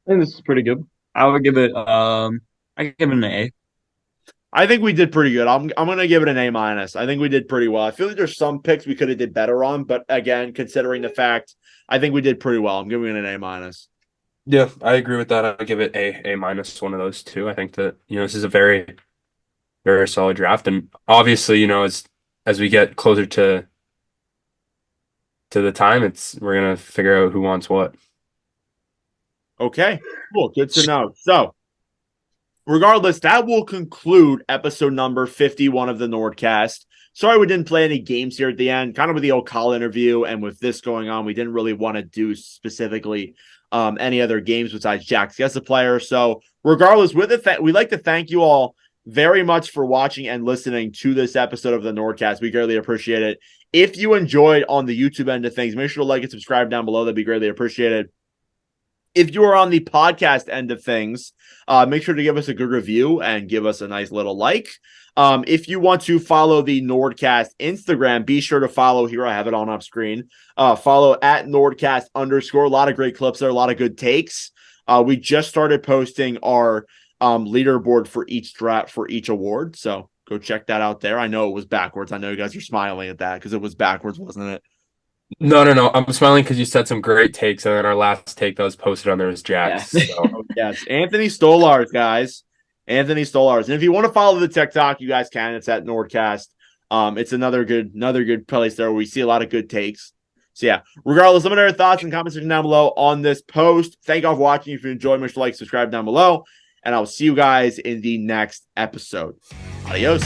I think this is pretty good. I would give it an A. I think we did pretty good. I'm gonna give it an A-. I think we did pretty well. I feel like there's some picks we could have did better on, but again, considering the fact, I think we did pretty well. I'm giving it an A-. Yeah, I agree with that. I'll give it A-, one of those two. I think that, this is a very, very solid draft. And obviously, as we get closer to the time, we're gonna figure out who wants what. Okay, cool. Good to know. So regardless, that will conclude episode number 51 of the NordCast. Sorry we didn't play any games here at the end. Kind of with the Ocal interview and with this going on, we didn't really want to do specifically any other games besides Jack's guest player. So regardless, we'd like to thank you all very much for watching and listening to this episode of the NordCast. We greatly appreciate it. If you enjoyed on the YouTube end of things, make sure to like and subscribe down below. That'd be greatly appreciated. If you are on the podcast end of things, make sure to give us a good review and give us a nice little like. If you want to follow the NordCast Instagram, be sure to follow here. I have it on screen. Follow at NordCast _. A lot of great clips there, a lot of good takes. We just started posting our leaderboard for each draft, for each award. So Go check that out there. I know it was backwards. I know you guys are smiling at that because it was backwards, wasn't it? No, no, no. I'm smiling because you said some great takes, and then our last take that was posted on there was Jack's. Yeah. So. Oh, yes. Anthony Stolarz, guys. Anthony Stolarz. And if you want to follow the TikTok, you guys can. It's at NordCast. It's another good place there where we see a lot of good takes. So yeah, regardless, let me know your thoughts and comments down below on this post. Thank you all for watching. If you enjoyed, make sure to like, subscribe down below, and I'll see you guys in the next episode. Adios.